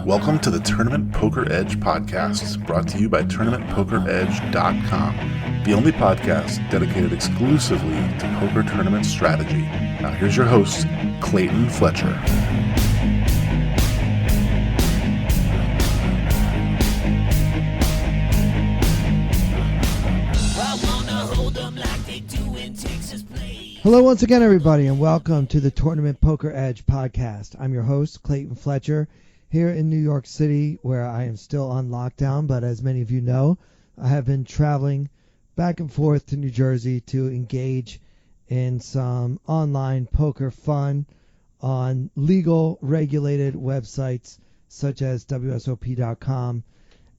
Welcome to the Tournament Poker Edge podcast, brought to you by TournamentPokerEdge.com, the only podcast dedicated exclusively to poker tournament strategy. Now here's your host, Clayton Fletcher. Hello once again, everybody, and welcome to the Tournament Poker Edge podcast. I'm your host, Clayton Fletcher, here in New York City, where I am still on lockdown, but as many of you know, I have been traveling back and forth to New Jersey to engage in some online poker fun on legal, regulated websites such as WSOP.com,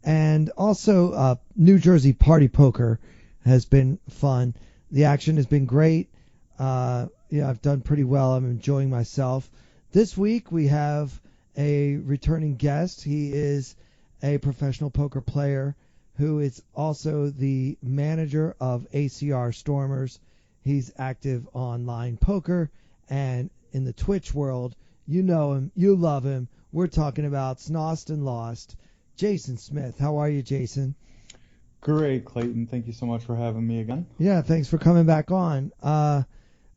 and also New Jersey Party Poker has been fun. The action has been great. I've done pretty well. I'm enjoying myself. This week we have a returning guest. He is a professional poker player who is also the manager of ACR Stormers. He's active online poker and in the Twitch world. You know him. You love him. We're talking about SnostnLost. Jason Smith. How are you, Jason? Great, Clayton. Thank you so much for having me again. Yeah, thanks for coming back on.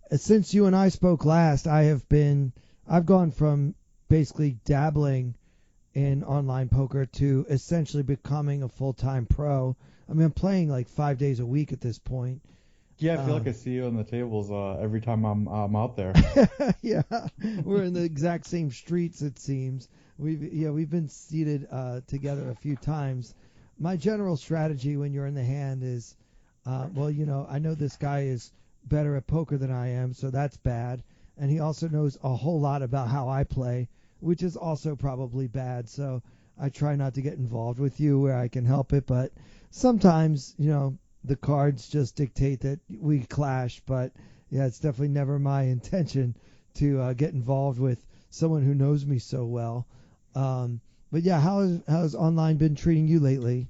Since you and I spoke last, I've gone from basically dabbling in online poker to essentially becoming a full-time pro. I mean, I'm playing like 5 days a week at this point. Yeah, I feel like I see you on the tables every time I'm out there. Yeah, we're in the exact same streets, it seems. We've been seated together a few times. My general strategy when you're in the hand is, I know this guy is better at poker than I am, so that's bad. And he also knows a whole lot about how I play, which is also probably bad. So I try not to get involved with you where I can help it. But sometimes, the cards just dictate that we clash. But yeah, it's definitely never my intention to get involved with someone who knows me so well. But yeah, how's online been treating you lately?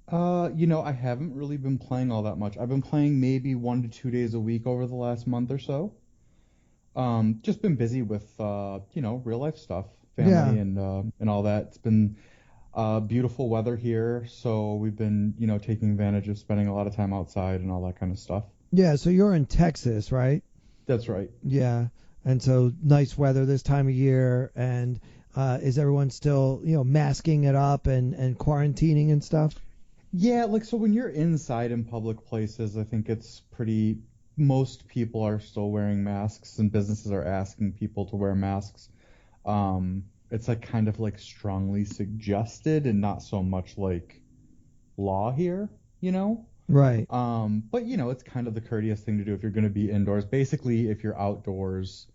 I haven't really been playing all that much. I've been playing maybe 1 to 2 days a week over the last month or so. Just been busy with, real life stuff, family and all that. It's been beautiful weather here, so we've been, taking advantage of spending a lot of time outside and all that kind of stuff. Yeah, so you're in Texas, right? That's right. Yeah, and so nice weather this time of year, and is everyone still, masking it up and quarantining and stuff? Yeah, so when you're inside in public places, I think most people are still wearing masks and businesses are asking people to wear masks. It's kind of strongly suggested and not so much like law here, Right. But it's kind of the courteous thing to do if you're going to be indoors. Basically, if you're outdoors,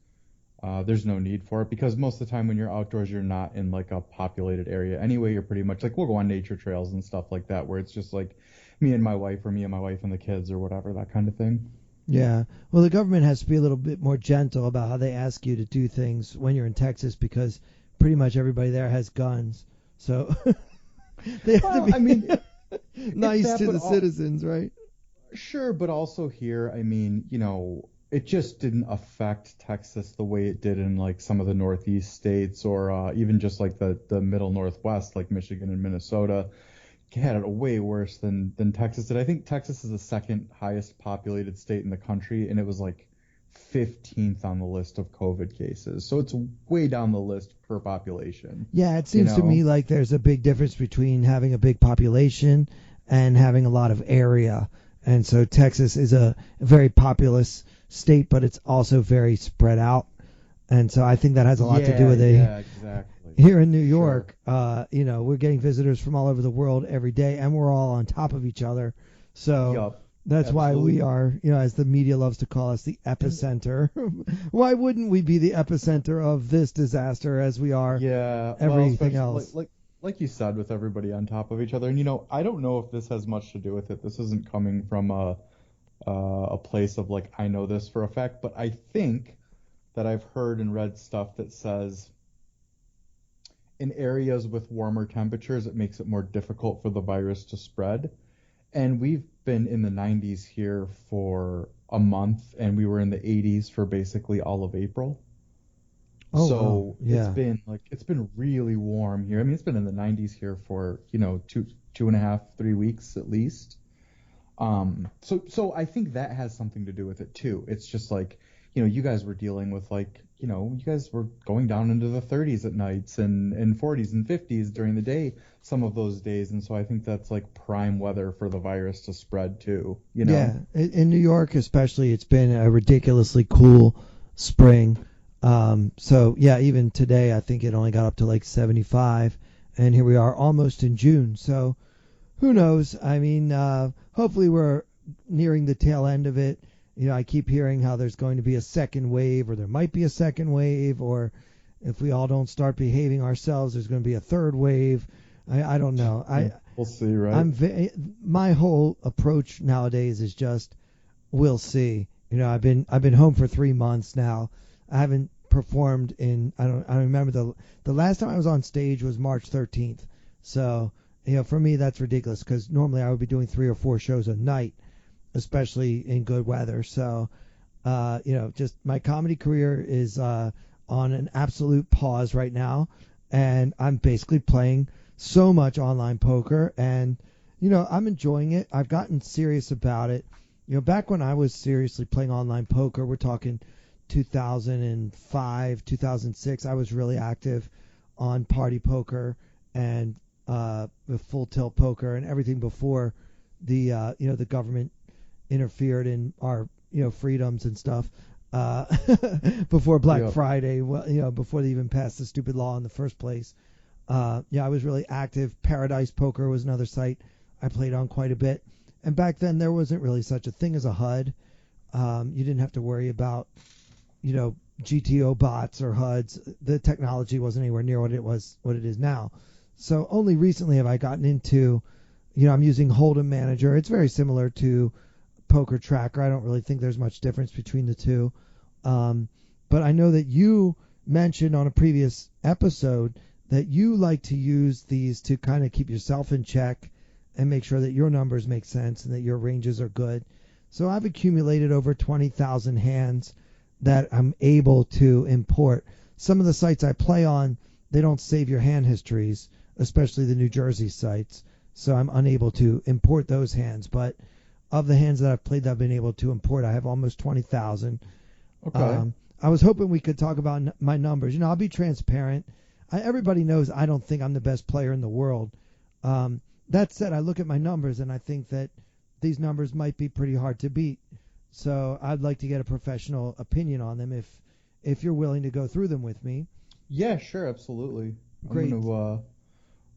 there's no need for it because most of the time when you're outdoors, you're not in a populated area. Anyway, you're pretty much we'll go on nature trails and stuff like that where it's just me and my wife or me and my wife and the kids or whatever, that kind of thing. Yeah. Well, the government has to be a little bit more gentle about how they ask you to do things when you're in Texas because pretty much everybody there has guns. So they have to be nice to the citizens, right? Sure, but also here, it just didn't affect Texas the way it did in some of the Northeast states or even just the middle Northwest, like Michigan and Minnesota. Had it way worse than Texas did. I think Texas is the second highest populated state in the country, and it was 15th on the list of COVID cases. So it's way down the list per population. Yeah, it seems to me like there's a big difference between having a big population and having a lot of area. And so Texas is a very populous state, but it's also very spread out. And so I think that has a lot to do with it. Yeah, exactly. Here in New York, we're getting visitors from all over the world every day, and we're all on top of each other. So that's absolutely why we are, as the media loves to call us, the epicenter. Why wouldn't we be the epicenter of this disaster as we are everything else? Like you said, with everybody on top of each other. And, I don't know if this has much to do with it. This isn't coming from a place of I know this for a fact, but I think that I've heard and read stuff that says in areas with warmer temperatures, it makes it more difficult for the virus to spread. And we've been in the 90s here for a month, and we were in the 80s for basically all of April. Oh, So wow. Yeah. it's been really warm here. I mean, it's been in the 90s here for, two and a half, 3 weeks at least. So I think that has something to do with it too. It's just like, you guys were dealing with like, you guys were going down into the 30s at nights and 40s and 50s during the day, some of those days. And so I think that's like prime weather for the virus to spread too, Yeah. In New York, especially, it's been a ridiculously cool spring. So yeah, even today, I think it only got up to like 75, and here we are almost in June. So who knows? I mean, hopefully we're nearing the tail end of it. I keep hearing how there's going to be a second wave, or there might be a second wave, or if we all don't start behaving ourselves, there's going to be a third wave. I don't know. We'll see, right? My whole approach nowadays is just we'll see. I've been home for 3 months now. I haven't performed in I don't remember the last time I was on stage was March 13th. So for me that's ridiculous because normally I would be doing 3 or 4 shows a night, especially in good weather. So just my comedy career is on an absolute pause right now, and I'm basically playing so much online poker, and I'm enjoying it. I've gotten serious about it. Back when I was seriously playing online poker, we're talking 2005, 2006, I was really active on party poker and with full tilt poker and everything before the government interfered in our freedoms and stuff. Before Black Yep. Friday, well, before they even passed the stupid law in the first place. I was really active. Paradise Poker was another site I played on quite a bit. And back then there wasn't really such a thing as a HUD. You didn't have to worry about, GTO bots or HUDs. The technology wasn't anywhere near what it is now. So only recently have I gotten into, I'm using Hold'em Manager. It's very similar to Poker Tracker. I don't really think there's much difference between the two. But I know that you mentioned on a previous episode that you like to use these to kind of keep yourself in check and make sure that your numbers make sense and that your ranges are good. So I've accumulated over 20,000 hands that I'm able to import. Some of the sites I play on, they don't save your hand histories, especially the New Jersey sites. So I'm unable to import those hands. But of the hands that I've played that I've been able to import, I have almost 20,000. Okay. I was hoping we could talk about my numbers. I'll be transparent. Everybody knows I don't think I'm the best player in the world. That said, I look at my numbers and I think that these numbers might be pretty hard to beat. So I'd like to get a professional opinion on them if you're willing to go through them with me. Yeah, sure, absolutely. Great. What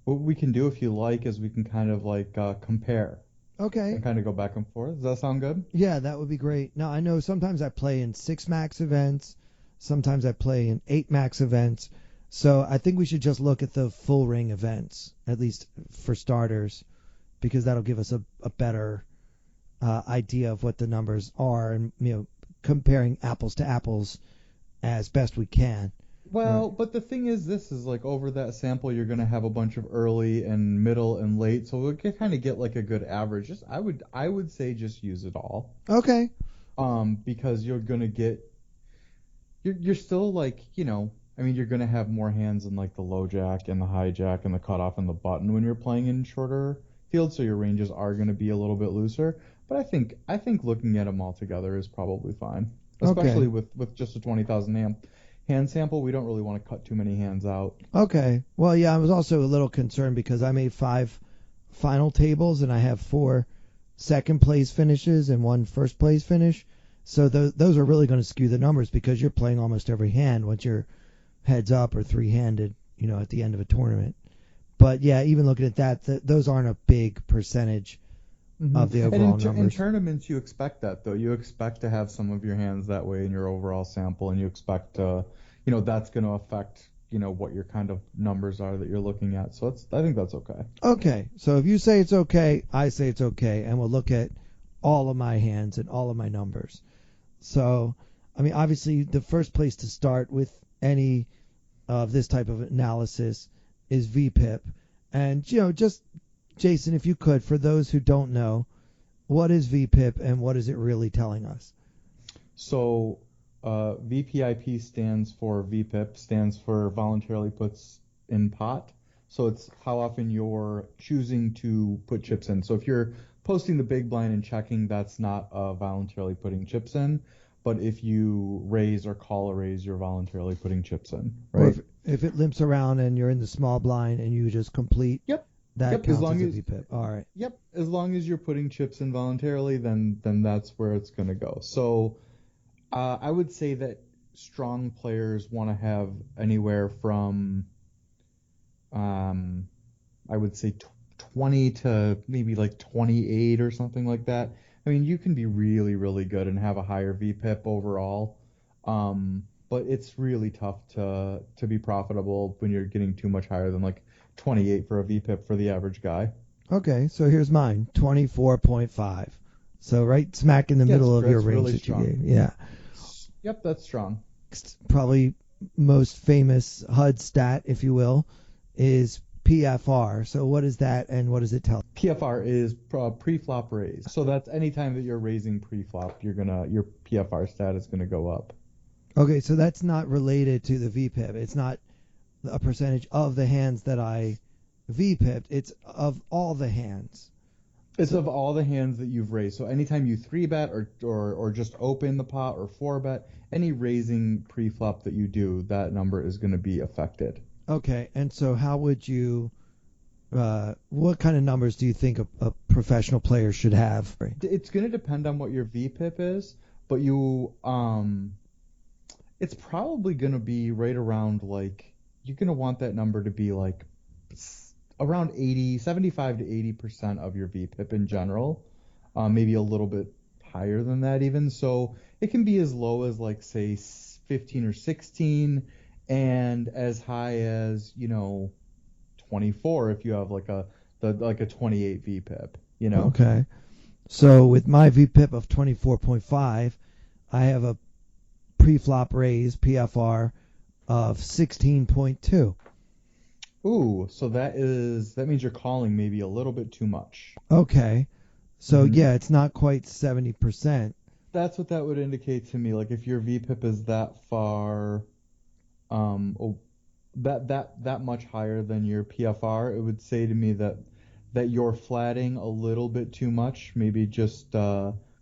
we can do if you like is we can kind of like compare Okay. and kind of go back and forth. Does that sound good? Yeah, that would be great. Now, I know sometimes I play in 6 max events. Sometimes I play in 8 max events. So I think we should just look at the full ring events, at least for starters, because that'll give us a better idea of what the numbers are and, comparing apples to apples as best we can. Well, Right. but the thing is, this is like over that sample, you're gonna have a bunch of early and middle and late, so we can kind of get like a good average. Just I would say just use it all. Okay. Because you're still like, I mean, you're gonna have more hands in like the low jack and the high jack and the cutoff and the button when you're playing in shorter fields, so your ranges are gonna be a little bit looser. But I think looking at them all together is probably fine, especially Okay. with just a 20,000 hand sample. We don't really want to cut too many hands out. Okay. Well, yeah, I was also a little concerned because I made 5 final tables and I have 4 second place finishes and 1 first place finish. So those are really going to skew the numbers because you're playing almost every hand once you're heads up or 3-handed, at the end of a tournament. But yeah, even looking at that, those aren't a big percentage of the And overall in numbers. tournaments, you expect that though. You expect to have some of your hands that way in your overall sample, and you expect that's going to affect what your kind of numbers are that you're looking at. So I think that's okay. Okay, so if you say it's okay, I say it's okay, and we'll look at all of my hands and all of my numbers. So, I mean, obviously, the first place to start with any of this type of analysis is VPIP. And, just, Jason, if you could, for those who don't know, what is VPIP and what is it really telling us? So VPIP stands for VPIP, stands for voluntarily puts in pot. So it's how often you're choosing to put chips in. So if you're posting the big blind and checking, that's not voluntarily putting chips in. But if you raise or call a raise, you're voluntarily putting chips in, Or right? if it limps around and you're in the small blind and you just complete, Yep. that Yep. counts as a VPIP. All right. Yep. As long as you're putting chips in voluntarily, then that's where it's going to go. So I would say that strong players want to have anywhere from I would say 20 to maybe like 28 or something like that. I mean, you can be really, really good and have a higher VPIP overall, but it's really tough to be profitable when you're getting too much higher than like 28 for a VPIP for the average guy. Okay, so here's mine, 24.5. So right smack in the middle of your range really that strong. you gave. Yeah. Yep, that's strong. Probably most famous HUD stat, if you will, is PFR. So what is that and what does it tell? PFR is pre-flop raise. So that's anytime that you're raising pre-flop, your PFR stat is gonna go up. Okay, so that's not related to the VPIP. It's not a percentage of the hands that I VPIP'd. It's of all the hands. It's of all the hands that you've raised. So anytime you 3-bet or just open the pot or 4-bet, any raising pre-flop that you do, that number is going to be affected. Okay, and so how would you, what kind of numbers do you think a professional player should have? It's going to depend on what your VPIP is, but it's probably going to be right around like, you're going to want that number to be like around 75 to 80% of your VPIP in general, maybe a little bit higher than that even. So it can be as low as like say 15 or 16 and as high as, 24 if you have like a 28 VPIP, Okay. So with my VPIP of 24.5, I have a pre-flop raise PFR of 16.2. Ooh, so that means you're calling maybe a little bit too much. Okay. So yeah, it's not quite 70%. That's what that would indicate to me. Like if your VPIP is that far, that much higher than your PFR, it would say to me that you're flatting a little bit too much. Maybe just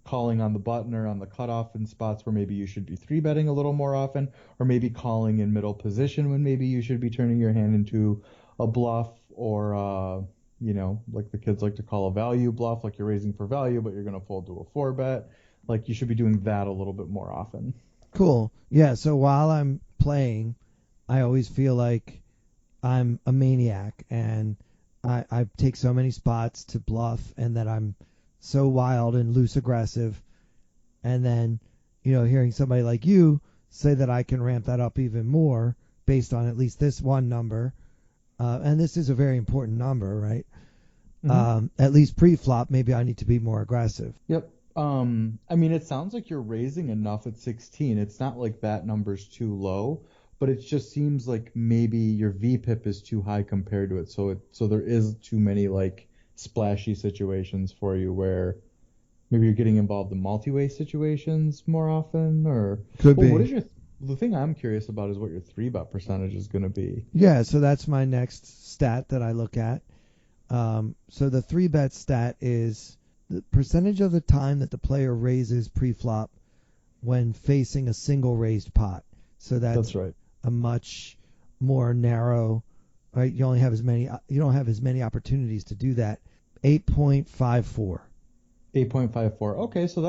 calling on the button or on the cutoff in spots where maybe you should be 3-betting a little more often, or maybe calling in middle position when maybe you should be turning your hand into a bluff, or like the kids like to call a value bluff, like you're raising for value but you're going to fold to a 4-bet. Like you should be doing that a little bit more often. Cool. Yeah, so while I'm playing, I always feel like I'm a maniac and I take so many spots to bluff and that I'm so wild and loose aggressive, and then hearing somebody like you say that I can ramp that up even more based on at least this one number, and this is a very important number, right? At least pre-flop, maybe I need to be more aggressive. Yep. I mean, it sounds like you're raising enough at 16. It's not like that number's too low, but it just seems like maybe your VPIP is too high compared to it. So there is too many like splashy situations for you where maybe you're getting involved in multi-way situations more often, or Could be. What is the thing I'm curious about is what your 3-bet percentage is going to be. Yeah, so that's my next stat that I look at. So the 3-bet stat is the percentage of the time that the player raises pre-flop when facing a single raised pot. So that's right. A much more narrow, right? You don't have as many opportunities to do that. 8.54. 8.54. Okay, so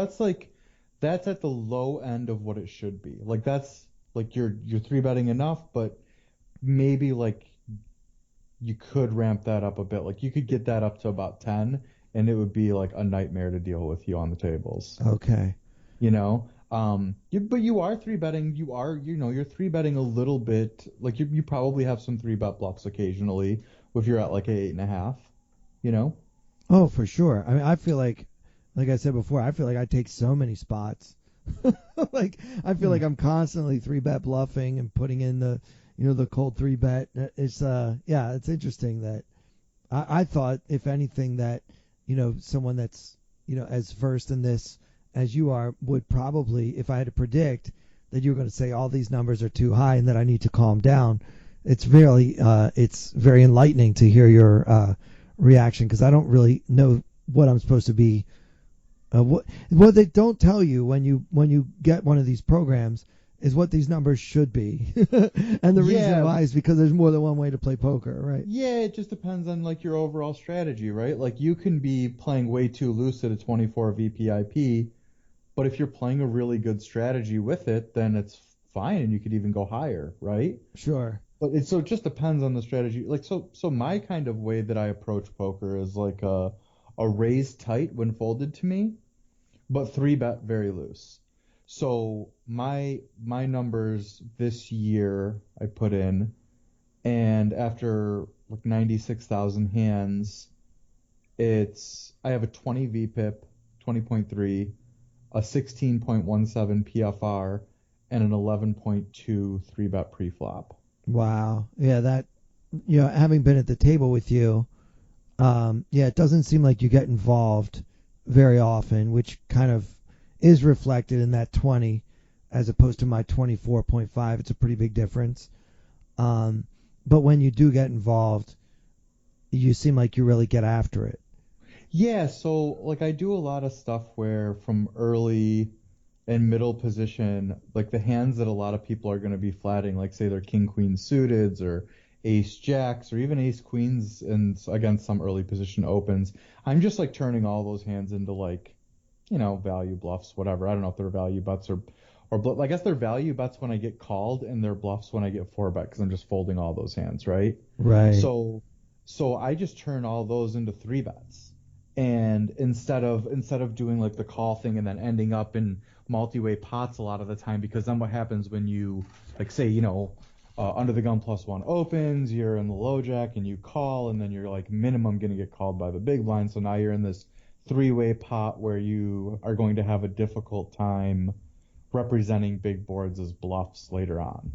that's at the low end of what it should be. Like that's like you're 3-betting enough, but maybe like you could ramp that up a bit. Like you could get that up to about 10 and it would be like a nightmare to deal with you on the tables. Okay. But you are 3-betting. You're 3-betting a little bit. Like you probably have some 3-bet bluffs occasionally if you're at like a 8.5. Oh, for sure. I mean, I feel like I said before, I feel like I take so many spots. Like I feel like I'm constantly 3-bet bluffing and putting in the cold 3-bet. It's it's interesting that I thought, if anything, that someone that's as versed in this as you are would probably, if I had to predict, that you're going to say all these numbers are too high and that I need to calm down. It's very enlightening to hear your reaction, because I don't really know what I'm supposed to be. What they don't tell you when you get one of these programs is what these numbers should be, and the reason why is because there's more than one way to play poker, right? Yeah, it just depends on like your overall strategy, right? Like you can be playing way too loose at a 24 VPIP, but if you're playing a really good strategy with it, then it's fine and you could even go higher, right? Sure. But it just depends on the strategy. Like so my kind of way that I approach poker is like a raise tight when folded to me, but three bet very loose. So my numbers this year I put in, and after like 96,000 hands, I have a 20 VPIP, 20.3, a 16.17 PFR, and an 11.2 3-bet preflop. Wow. Yeah, that, having been at the table with you, it doesn't seem like you get involved very often, which kind of is reflected in that 20 as opposed to my 24.5. It's a pretty big difference. But when you do get involved, you seem like you really get after it. Yeah, so like I do a lot of stuff where from early and middle position, like the hands that a lot of people are going to be flatting, like say they're king queen suiteds or ace jacks or even ace queens and against some early position opens, I'm just like turning all those hands into like, value bluffs, whatever. I don't know if they're value bets or I guess they're value bets when I get called and they're bluffs when I get four bet because I'm just folding all those hands, right? Right. So I just turn all those into three bets. And instead of doing like the call thing and then ending up in multi-way pots a lot of the time, because then what happens when you like say under the gun +1 opens, you're in the low jack and you call, and then you're like minimum going to get called by the big blind, so now you're in this three-way pot where you are going to have a difficult time representing big boards as bluffs later on.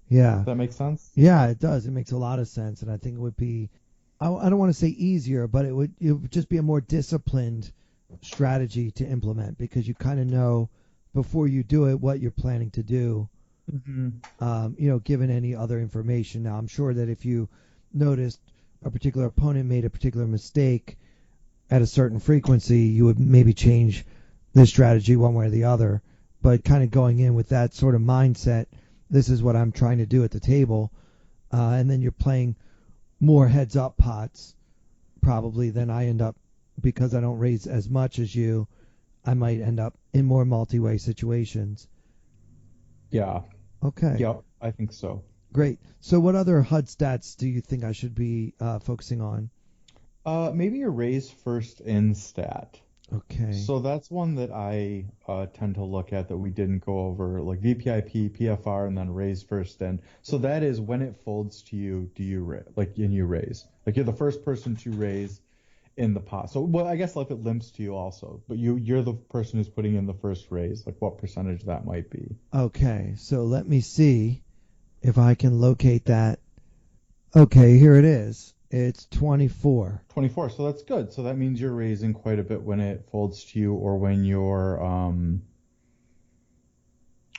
Yeah. Does that make sense? Yeah, it does. It makes a lot of sense, and I think it would be, I don't want to say easier, but it would just be a more disciplined strategy to implement, because you kind of know before you do it what you're planning to do. Mm-hmm. Given any other information. Now, I'm sure that if you noticed a particular opponent made a particular mistake at a certain frequency, you would maybe change the strategy one way or the other. But kind of going in with that sort of mindset, this is what I'm trying to do at the table, and then you're playing more heads up pots probably than I end up, because I don't raise as much as you. I might end up in more multi-way situations. Yeah. Okay. Yep, I think so. Great. So what other HUD stats do you think I should be focusing on? Maybe your raise first in stat. Okay. So that's one that I tend to look at that we didn't go over, like VPIP, PFR, and then raise first in. So that is when it folds to you, do you raise? Like, and you raise. Like you're the first person to raise in the pot. So, well, I guess like it limps to you also, but you're the person who's putting in the first raise. Like what percentage that might be. Okay. So let me see if I can locate that. Okay, here it is. It's 24. 24. So that's good. So that means you're raising quite a bit when it folds to you, or when you're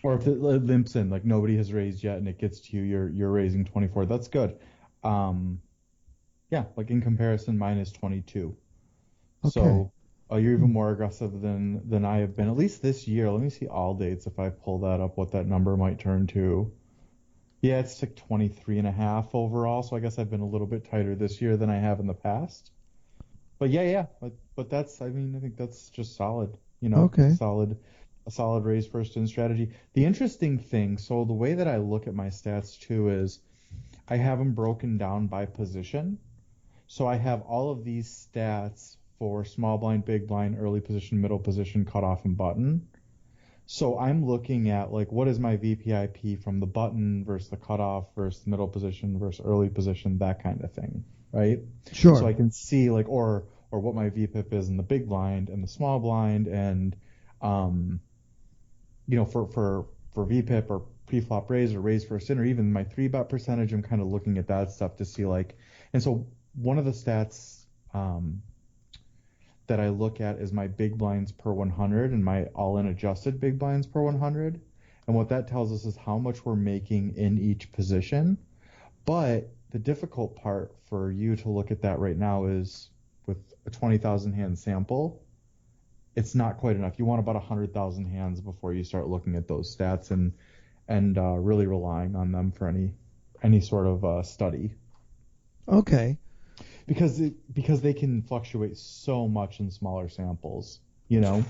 or if it limps in, like nobody has raised yet and it gets to you, you're raising 24. That's good. Yeah, like in comparison, mine is 22. Okay. So you're even more aggressive than I have been, at least this year. Let me see all dates if I pull that up, what that number might turn to. Yeah, it's like 23.5 overall, so I guess I've been a little bit tighter this year than I have in the past. But yeah, but that's, I mean, I think that's just solid, Okay. a solid raise first in strategy. The interesting thing, so the way that I look at my stats too is I have them broken down by position. So I have all of these stats for small blind, big blind, early position, middle position, cutoff, and button. So I'm looking at like what is my VPIP from the button versus the cutoff versus middle position versus early position, that kind of thing, right? Sure. So I can see like or what my VPIP is in the big blind and the small blind, and for VPIP or pre-flop raise or raise first in, or even my 3-bet percentage, I'm kind of looking at that stuff to see like, and so one of the stats that I look at is my big blinds per 100 and my all-in adjusted big blinds per 100. And what that tells us is how much we're making in each position. But the difficult part for you to look at that right now is with a 20,000 hand sample, it's not quite enough. You want about 100,000 hands before you start looking at those stats and really relying on them for any sort of study. Okay. Because they can fluctuate so much in smaller samples, you know?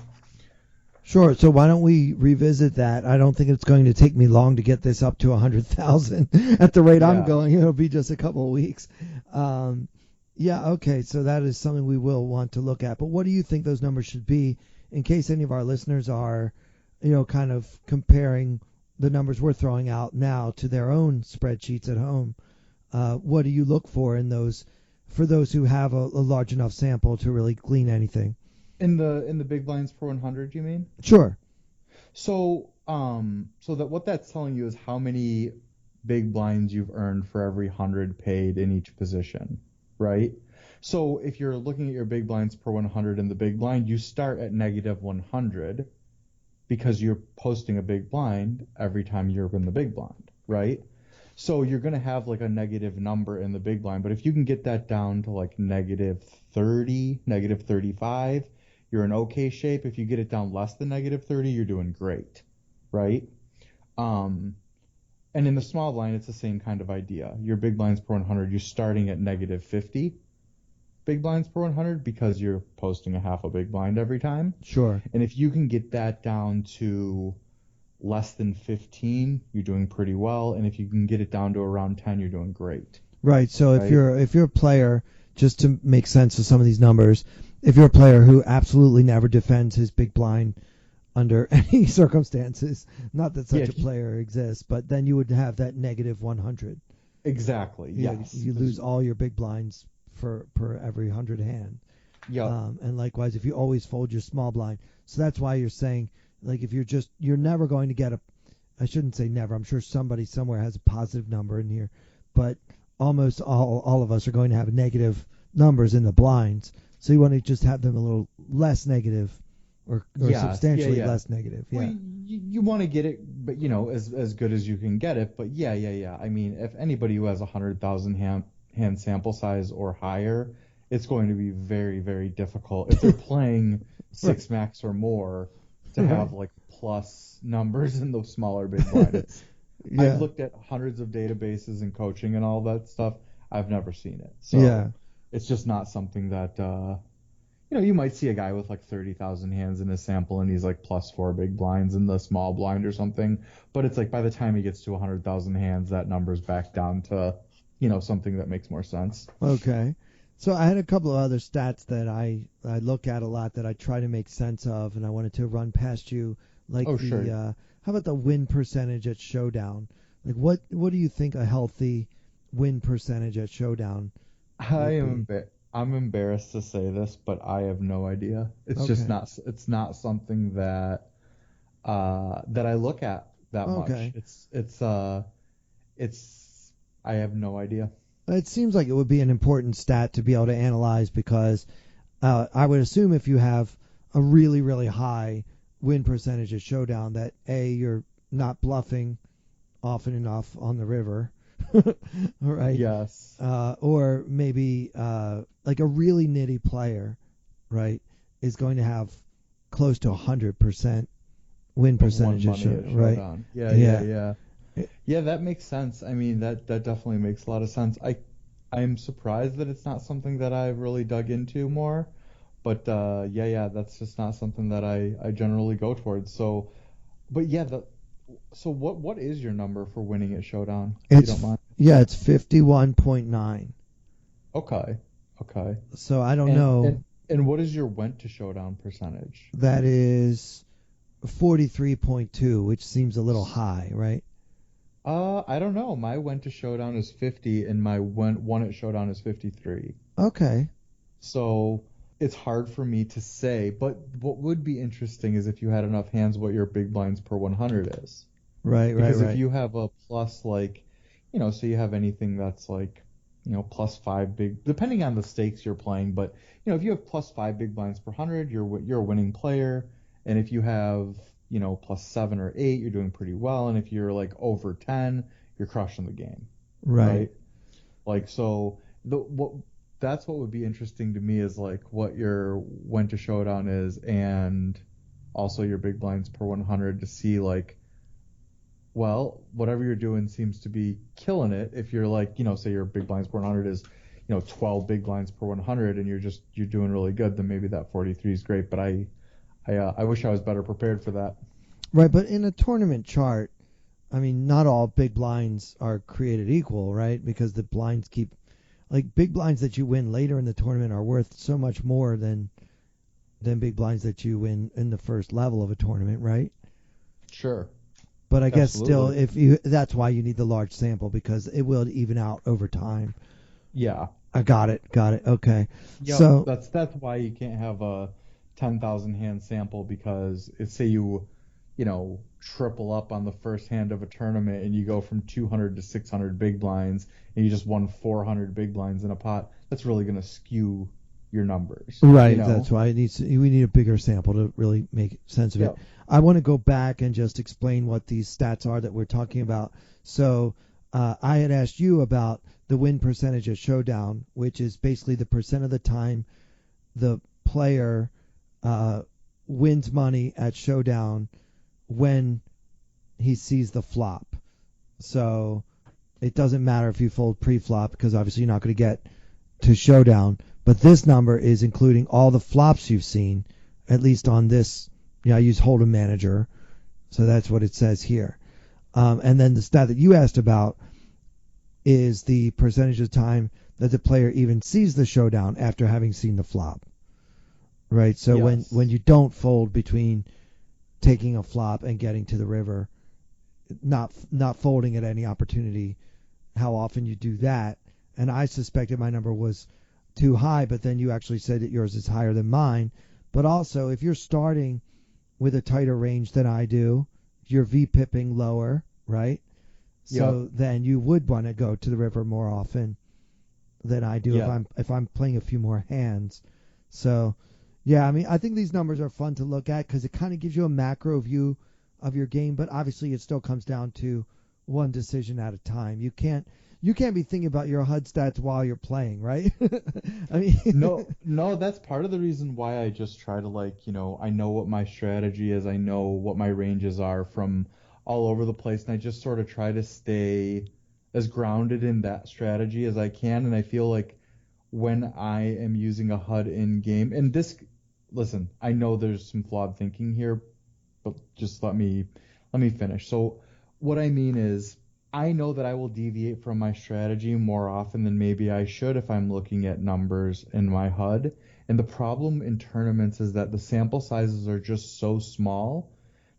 Sure. So why don't we revisit that? I don't think it's going to take me long to get this up to 100,000 at the rate I'm Yeah. going. It'll be just a couple of weeks. Yeah. Okay. So that is something we will want to look at. But what do you think those numbers should be in case any of our listeners are, kind of comparing the numbers we're throwing out now to their own spreadsheets at home? What do you look for in those for those who have a large enough sample to really glean anything? In the big blinds per 100, you mean? Sure. So that what that's telling you is how many big blinds you've earned for every 100 paid in each position, right? So if you're looking at your big blinds per 100 in the big blind, you start at negative 100 because you're posting a big blind every time you're in the big blind, right? So you're going to have like a negative number in the big blind, but if you can get that down to like negative 30, negative 35, you're in okay shape. If you get it down less than negative 30, you're doing great, right? And in the small blind, it's the same kind of idea. Your big blinds per 100, you're starting at negative 50 big blinds per 100 because you're posting a half a big blind every time. Sure. And if you can get that down to less than 15, you're doing pretty well. And if you can get it down to around 10, you're doing great. Right. So Right? if you're a player, just to make sense of some of these numbers, if you're a player who absolutely never defends his big blind under any circumstances, not that such a player exists, but then you would have that negative 100. Exactly. Yes. You lose all your big blinds per every 100 hand. Yeah. And likewise, if you always fold your small blind. So that's why you're saying, like, if you're never going to get I shouldn't say never. I'm sure somebody somewhere has a positive number in here, but almost all of us are going to have negative numbers in the blinds. So you want to just have them a little less negative or substantially less negative. Yeah. Well, you want to get it, but as good as you can get it. But yeah. I mean, if anybody who has 100,000 hand sample size or higher, it's going to be very, very difficult if they're playing six max or more to have like plus numbers in the smaller big blind. I've looked at hundreds of databases and coaching and all that stuff. I've never seen it. So it's just not something that you might see a guy with like 30,000 hands in his sample and he's like +4 big blinds in the small blind or something. But it's like by the time he gets to 100,000 hands, that number's back down to something that makes more sense. Okay. So I had a couple of other stats that I look at a lot that I try to make sense of, and I wanted to run past you. Like how about the win percentage at Showdown? Like what do you think a healthy win percentage at Showdown? I'm embarrassed to say this, but I have no idea. It's just not. It's not something that that I look at that much. I have no idea. It seems like it would be an important stat to be able to analyze because I would assume if you have a really, really high win percentage at Showdown that you're not bluffing often enough on the river, right? Yes. Or maybe like a really nitty player, right, is going to have close to 100% win percentage at Showdown, right? Yeah. Yeah, that makes sense. I mean, that definitely makes a lot of sense. I'm surprised that it's not something that I've really dug into more, but that's just not something that I generally go towards. So, but so what is your number for winning at Showdown? If you don't mind. Yeah, it's 51.9. Okay. So I don't know. And what is your went to Showdown percentage? That is 43.2, which seems a little high, right? I don't know. My went to Showdown is 50, and my won at Showdown is 53. Okay. So it's hard for me to say, but what would be interesting is if you had enough hands, what your big blinds per 100 is. Right. Because if you have a plus, like, so you have anything that's like, +5 big, depending on the stakes you're playing, but, if you have +5 big blinds per 100, you're a winning player. And if you have, +7 or 8, you're doing pretty well. And if you're like over 10, you're crushing the game. Right. Like, so that's what would be interesting to me is like what your when to showdown is, and also your big blinds per 100 to see like, well, whatever you're doing seems to be killing it. If you're like, say your big blinds per 100 is, 12 big blinds per 100 and you're doing really good, then maybe that 43 is great. But I wish I was better prepared for that. Right, but in a tournament chart, I mean, not all big blinds are created equal, right? Because the blinds keep, like, big blinds that you win later in the tournament are worth so much more than big blinds that you win in the first level of a tournament, right? Sure. But I guess Absolutely. still, that's why you need the large sample, because it will even out over time. Yeah. I got it. Okay. Yep. So That's why you can't have a 10,000 hand sample, because say you triple up on the first hand of a tournament and you go from 200 to 600 big blinds and you just won 400 big blinds in a pot, that's really going to skew your numbers. right, that's why we need a bigger sample to really make sense of it. Yep. I want to go back and just explain what these stats are that we're talking about. So I had asked you about the win percentage at Showdown, which is basically the percent of the time the player wins money at Showdown when he sees the flop. So it doesn't matter if you fold pre-flop, because obviously you're not going to get to Showdown. But this number is including all the flops you've seen, at least on this. I use Hold'em Manager, so that's what it says here. And then the stat that you asked about is the percentage of time that the player even sees the showdown after having seen the flop. Right? So Yes. when you don't fold between taking a flop and getting to the river, not folding at any opportunity, how often you do that. And I suspected my number was too high, but then you actually said that yours is higher than mine. But also, if you're starting with a tighter range than I do, you're V-pipping lower, right? So then you would want to go to the river more often than I do if I'm playing a few more hands. So, yeah, I mean, I think these numbers are fun to look at because it kind of gives you a macro view of your game, but obviously it still comes down to one decision at a time. You can't be thinking about your HUD stats while you're playing, right? I mean, no, that's part of the reason why I just try to I know what my strategy is, I know what my ranges are from all over the place, and I just sort of try to stay as grounded in that strategy as I can. And I feel like when I am using a HUD in game, and listen, I know there's some flawed thinking here, but just let me finish. So what I mean is, I know that I will deviate from my strategy more often than maybe I should if I'm looking at numbers in my HUD. And the problem in tournaments is that the sample sizes are just so small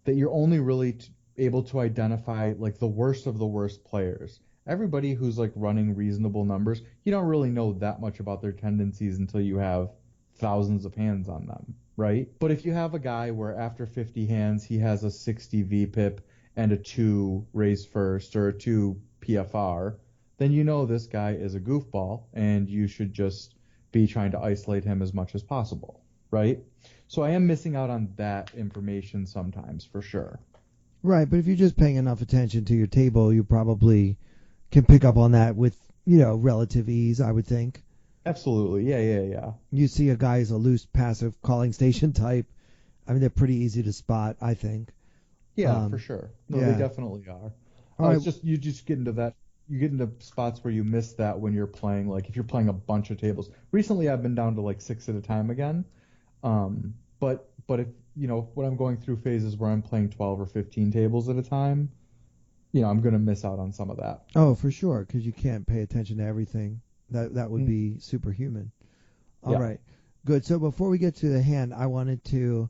that you're only really able to identify like the worst of the worst players. Everybody who's like running reasonable numbers, you don't really know that much about their tendencies until you have thousands of hands on them, right? But if you have a guy where after 50 hands he has a 60 VPIP and a 2 raise first or a 2 PFR, then you know this guy is a goofball and you should just be trying to isolate him as much as possible, right? So I am missing out on that information sometimes, for sure. right, but if you're just paying enough attention to your table, you probably can pick up on that with, relative ease, I would think. Absolutely. Yeah. You see a guy who's a loose passive calling station type. I mean, they're pretty easy to spot, I think. Yeah, for sure. No, yeah. they definitely are. All right. It's just you just get into that. You get into spots where you miss that when you're playing, like if you're playing a bunch of tables. Recently, I've been down to like 6 at a time again. But if when I'm going through phases where I'm playing 12 or 15 tables at a time, I'm gonna miss out on some of that. Oh, for sure, because you can't pay attention to everything. That would be superhuman. All right, good. So before we get to the hand, I wanted to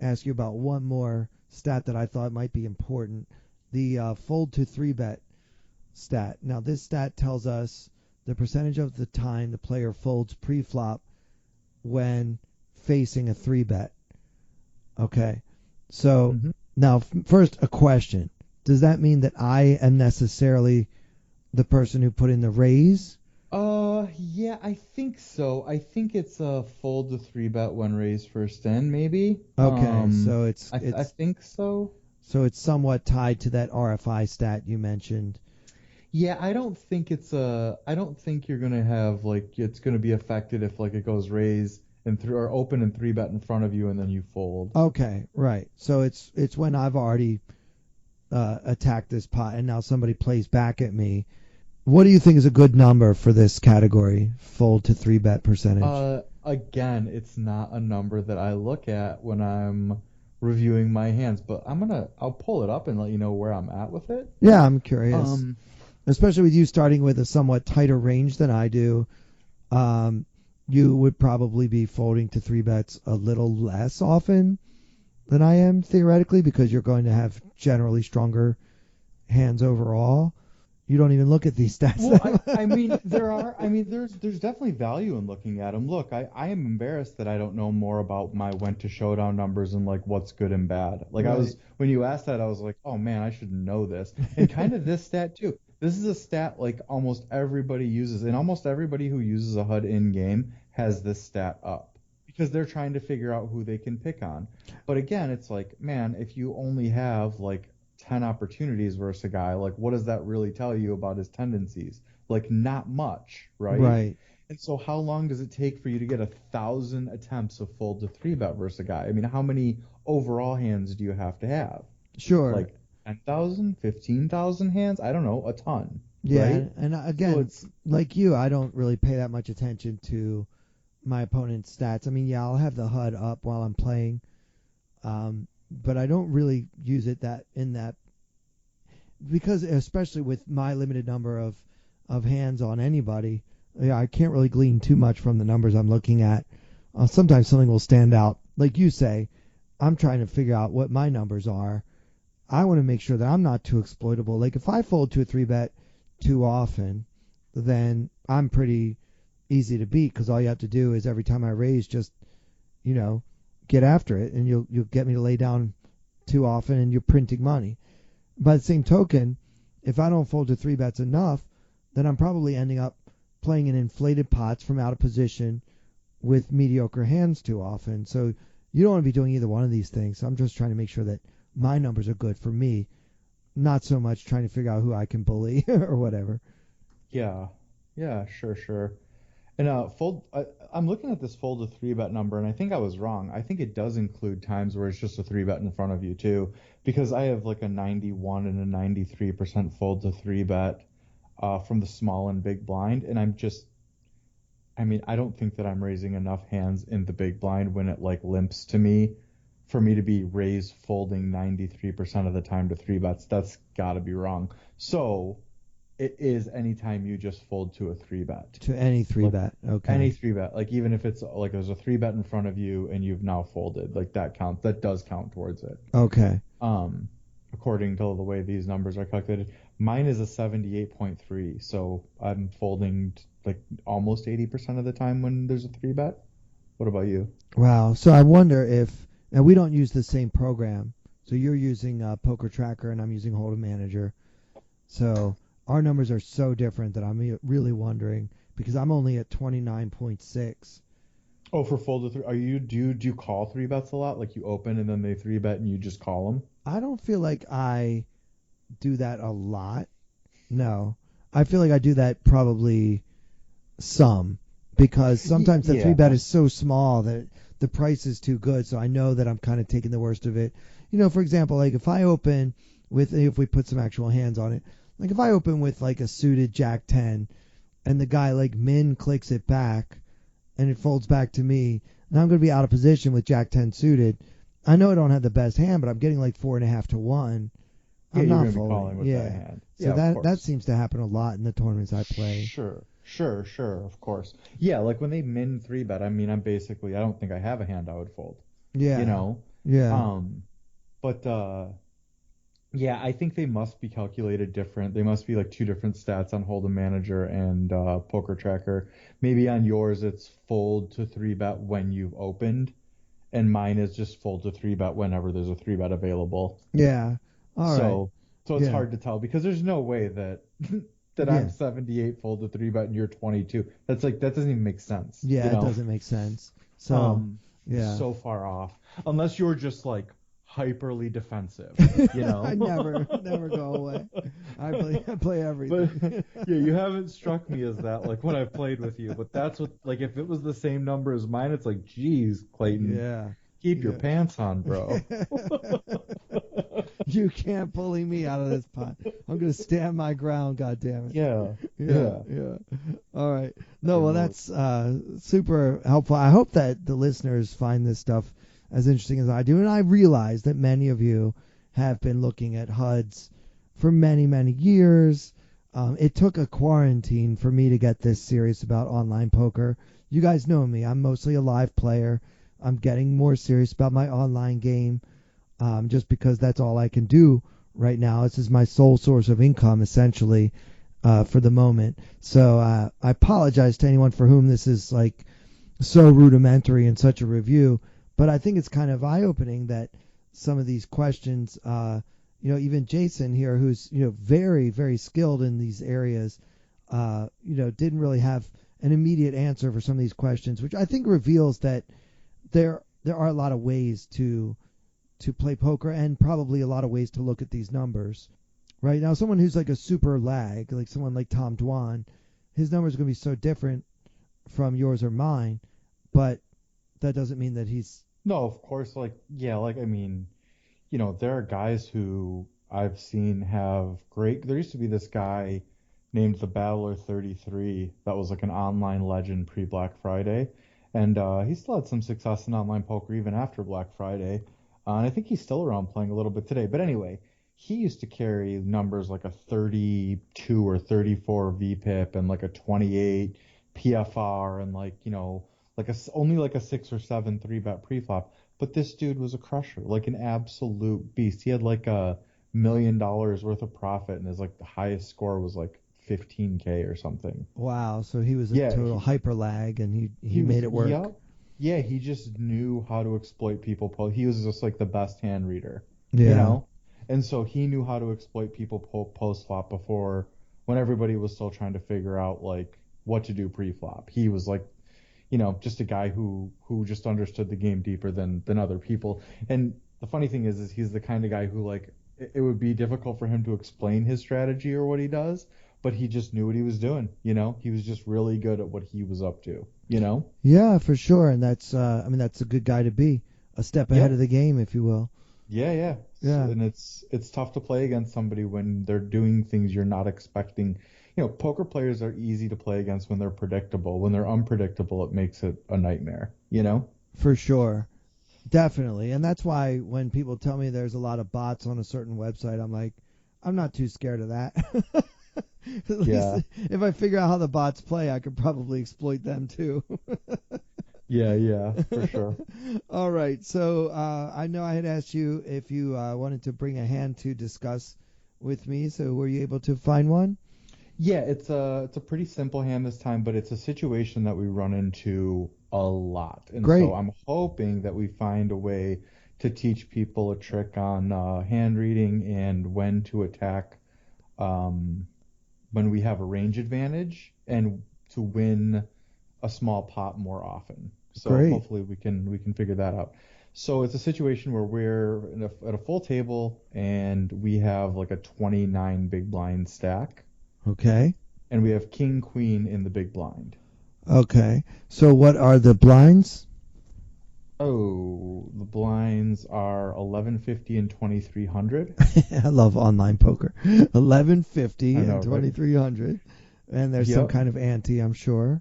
ask you about one more stat that I thought might be important. The fold to 3-bet stat. Now, this stat tells us the percentage of the time the player folds pre-flop when facing a 3-bet. Okay. So now, first, a question. Does that mean that I am necessarily the person who put in the raise? Yeah, I think so. I think it's a fold to 3-bet when raised first in, maybe. Okay, so I think so. it's somewhat tied to that RFI stat you mentioned. Yeah, I don't think you're gonna have like it's gonna be affected if like it goes raise and through or open and 3-bet in front of you and then you fold. Okay, right. So it's when I've already attacked this pot and now somebody plays back at me. What do you think is a good number for this category? Fold to 3-bet percentage. Again, it's not a number that I look at when I'm reviewing my hands, but I'll pull it up and let you know where I'm at with it. Yeah, I'm curious. Um, Especially with you starting with a somewhat tighter range than I do. You would probably be folding to 3-bets a little less often than I am theoretically because you're going to have generally stronger hands overall. You don't even look at these stats. well, I mean, there's definitely value in looking at them. Look, I am embarrassed that I don't know more about my went to showdown numbers and like what's good and bad. Like Right. when you asked that, I was like, oh man, I should know this. And kind of this stat too. This is a stat like almost everybody uses, and almost everybody who uses a HUD in game has this stat up because they're trying to figure out who they can pick on. But again, it's like, man, if you only have like 10 opportunities versus a guy, like what does that really tell you about his tendencies? Like not much, right? Right. And so how long does it take for you to get 1,000 attempts of fold to 3-bet versus a guy? I mean, how many overall hands do you have to have? Sure. Like 10,000, 15,000 hands? I don't know, a ton, Yeah, right? and So again, it's like you, I don't really pay that much attention to my opponent's stats. I mean, yeah, I'll have the HUD up while I'm playing, but I don't really use it that in that because especially with my limited number of hands on anybody, yeah, I can't really glean too much from the numbers I'm looking at. Sometimes something will stand out, like you say. I'm trying to figure out what my numbers are. I want to make sure that I'm not too exploitable. Like if I fold to a 3-bet too often, then I'm pretty easy to beat because all you have to do is every time I raise, just you know, get after it, and you'll get me to lay down too often, and you're printing money. By the same token, if I don't fold to 3-bets enough, then I'm probably ending up playing in inflated pots from out of position with mediocre hands too often. So you don't want to be doing either one of these things. So I'm just trying to make sure that my numbers are good for me, not so much trying to figure out who I can bully or whatever. yeah. Yeah, sure. And I'm looking at this fold to 3-bet number, and I think I was wrong. I think it does include times where it's just a 3-bet in front of you too, because I have like a 91 and a 93% fold to 3-bet from the small and big blind, and I mean, I don't think that I'm raising enough hands in the big blind when it like limps to me for me to be raised folding 93% of the time to 3-bets. That's got to be wrong. So it is anytime you just fold to a 3-bet. To any 3-bet. Okay. Any 3-bet, like even if it's like there's a 3-bet in front of you and you've now folded, like that counts. That does count towards it. Okay. According to the way these numbers are calculated, mine is a 78.3, so I'm folding like almost 80% of the time when there's a 3-bet. What about you? Wow. So I wonder if, and we don't use the same program. So you're using Poker Tracker and I'm using Hold'em Manager. So our numbers are so different that I'm really wondering because I'm only at 29.6. Oh, for fold to three, do you call 3-bets a lot? Like you open and then they 3-bet and you just call them? I don't feel like I do that a lot. No. I feel like I do that probably some because sometimes the Yeah. 3-bet is so small that the price is too good. So I know that I'm kind of taking the worst of it. You know, for example, like if I open with, if we put some actual hands on it, like if I open with like a suited Jack 10 and the guy like min clicks it back and it folds back to me, now I'm going to be out of position with Jack 10 suited. I know I don't have the best hand, but I'm getting like 4.5 to 1. Yeah, I'm you're not gonna be folding. calling with Yeah. that hand. So Yeah, of that course. seems to happen a lot in the tournaments I play. Sure, of course. Yeah, like when they min 3-bet, I mean, I don't think I have a hand I would fold. Yeah. You know? Yeah. But yeah, I think they must be calculated different. They must be like two different stats on Hold'em Manager and Poker Tracker. Maybe on yours it's fold to 3-bet when you've opened, and mine is just fold to 3-bet whenever there's a 3-bet available. Yeah. All right. So it's Yeah. hard to tell because there's no way that that Yeah. I'm 78 fold to 3-bet and you're 22. That's like, that doesn't even make sense. Yeah, you it know? doesn't make sense. So, yeah. So far off. Unless you're just like hyperly defensive, I never go away. I play everything. But yeah, you haven't struck me as that like when I've played with you. But that's what, like, if it was the same number as mine, it's like, geez, Clayton, Yeah. keep your pants on, bro. You can't bully me out of this pot. I'm gonna stand my ground. God damn it. Yeah. All right. No, well, that's super helpful. I hope that the listeners find this stuff as interesting as I do, and I realize that many of you have been looking at HUDs for many, many years. It took a quarantine for me to get this serious about online poker. You guys know me. I'm mostly a live player. I'm getting more serious about my online game just because that's all I can do right now. This is my sole source of income, essentially, for the moment. So I apologize to anyone for whom this is like so rudimentary in such a review, but I think it's kind of eye-opening that some of these questions, even Jason here, who's very, very skilled in these areas, didn't really have an immediate answer for some of these questions, which I think reveals that there are a lot of ways to play poker and probably a lot of ways to look at these numbers. Right now, someone who's like a super lag, like someone like Tom Dwan, his numbers are going to be so different from yours or mine, but that doesn't mean that he's... No, of course, like, yeah, like, I mean, there are guys who I've seen have great... There used to be this guy named the Battler 33 that was like an online legend pre-Black Friday, and he still had some success in online poker even after Black Friday, and I think he's still around playing a little bit today. But anyway, he used to carry numbers like a 32 or 34 VPIP and like a 28 PFR and like, only like a 6 or 7 3-bet preflop. But this dude was a crusher, like an absolute beast. He had like $1 million worth of profit, and his like the highest score was like 15K or something. Wow, so he was a total hyper lag, and he made it work. Yeah, he just knew how to exploit people. He was just like the best hand reader, Yeah. And so he knew how to exploit people post flop before, when everybody was still trying to figure out like what to do pre-flop. He was like, just a guy who just understood the game deeper than other people. And the funny thing is he's the kind of guy who, like, it would be difficult for him to explain his strategy or what he does, but he just knew what he was doing. He was just really good at what he was up to. Yeah, for sure. And that's that's a good guy to be, a step ahead of the game, if you will. Yeah. And it's tough to play against somebody when they're doing things you're not expecting. Poker players are easy to play against when they're predictable. When they're unpredictable, it makes it a nightmare, For sure. Definitely. And that's why when people tell me there's a lot of bots on a certain website, I'm like, I'm not too scared of that. At least if I figure out how the bots play, I could probably exploit them too. Yeah, for sure. All right. So I know I had asked you if you wanted to bring a hand to discuss with me. So were you able to find one? Yeah, it's a pretty simple hand this time, but it's a situation that we run into a lot. And Great. So I'm hoping that we find a way to teach people a trick on hand reading and when to attack when we have a range advantage and to win a small pot more often. So Great. Hopefully we can figure that out. So it's a situation where we're at a full table and we have like a 29 big blind stack. Okay. And we have king queen in the big blind. Okay. So what are the blinds? Oh, the blinds are 1150 and 2300. I love online poker. 1150 I know, and 2300. And there's some kind of ante, I'm sure.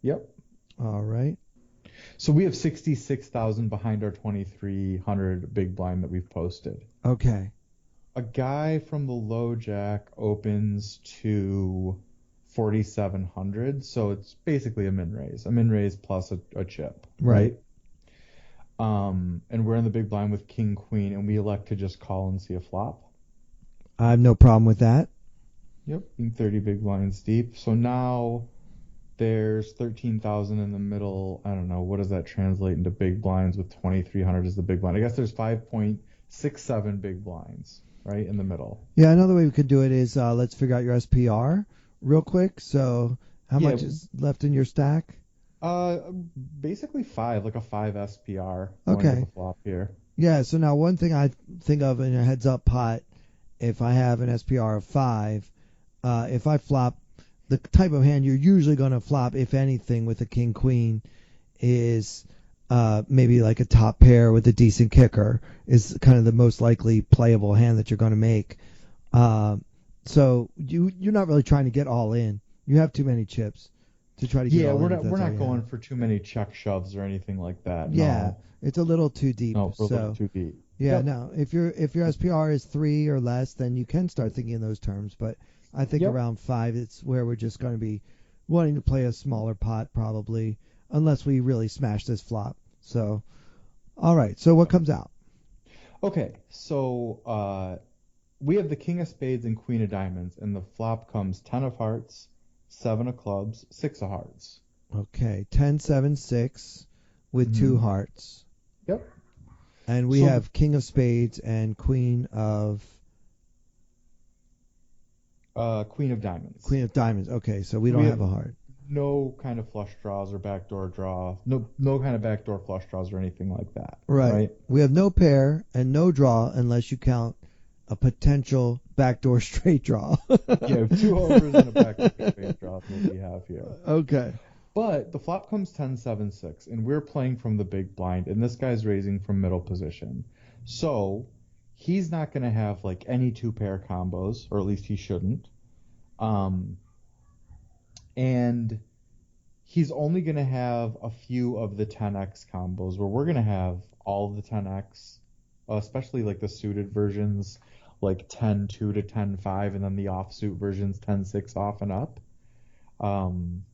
Yep. All right. So we have 66,000 behind our 2300 big blind that we've posted. Okay. A guy from the low jack opens to 4,700, so it's basically a min raise plus a chip, right? And we're in the big blind with king queen, and we elect to just call and see a flop. I have no problem with that. Yep, being 30 big blinds deep. So now there's 13,000 in the middle. I don't know, what does that translate into big blinds with 2,300 as the big blind? I guess there's 5.67 big blinds. Right in the middle. Yeah, another way we could do it is let's figure out your SPR, real quick. So how Yeah. much is left in your stack? Basically 5, like a 5 SPR going to the Okay. flop here. Yeah, so now one thing I think of in a heads up pot, if I have an SPR of 5, if I flop, the type of hand you're usually going to flop, if anything, with a king queen is maybe like a top pair with a decent kicker is kind of the most likely playable hand that you're going to make. Uh, so you're not really trying to get all in. You have too many chips to try to get Yeah, all we're in if not we're that's all not you going have. for too many check shoves or anything like that. Yeah, No. it's a little too deep. No, we're a little So too deep. yeah, Yep. no. If your SPR is 3 or less, then you can start thinking in those terms. But I think Yep. around 5, it's where we're just going to be wanting to play a smaller pot probably, unless we really smash this flop. So, all right. So what comes out? Okay, so we have the king of spades and queen of diamonds, and the flop comes 10 of hearts, 7 of clubs, 6 of hearts. Okay, 10, 7, 6 with two Hmm. hearts, Yep. and we So the have king of spades and queen of diamonds. queen of diamonds. Okay, so we So we don't have have a heart. no kind of flush draws or backdoor draw. No kind of backdoor flush draws or anything like that, Right. right? We have no pair and no draw unless you count a potential backdoor straight draw. Yeah, 2 overs and a backdoor straight draw is what we have here. Okay. But the flop comes 10, 7, 6, and we're playing from the big blind, and this guy's raising from middle position. So he's not going to have like any 2 pair combos, or at least he shouldn't. Um, and he's only going to have a few of the 10x combos, where we're going to have all of the 10x, especially like the suited versions, like 10-2 to 10-5, and then the offsuit versions 10-6 off and up. Um,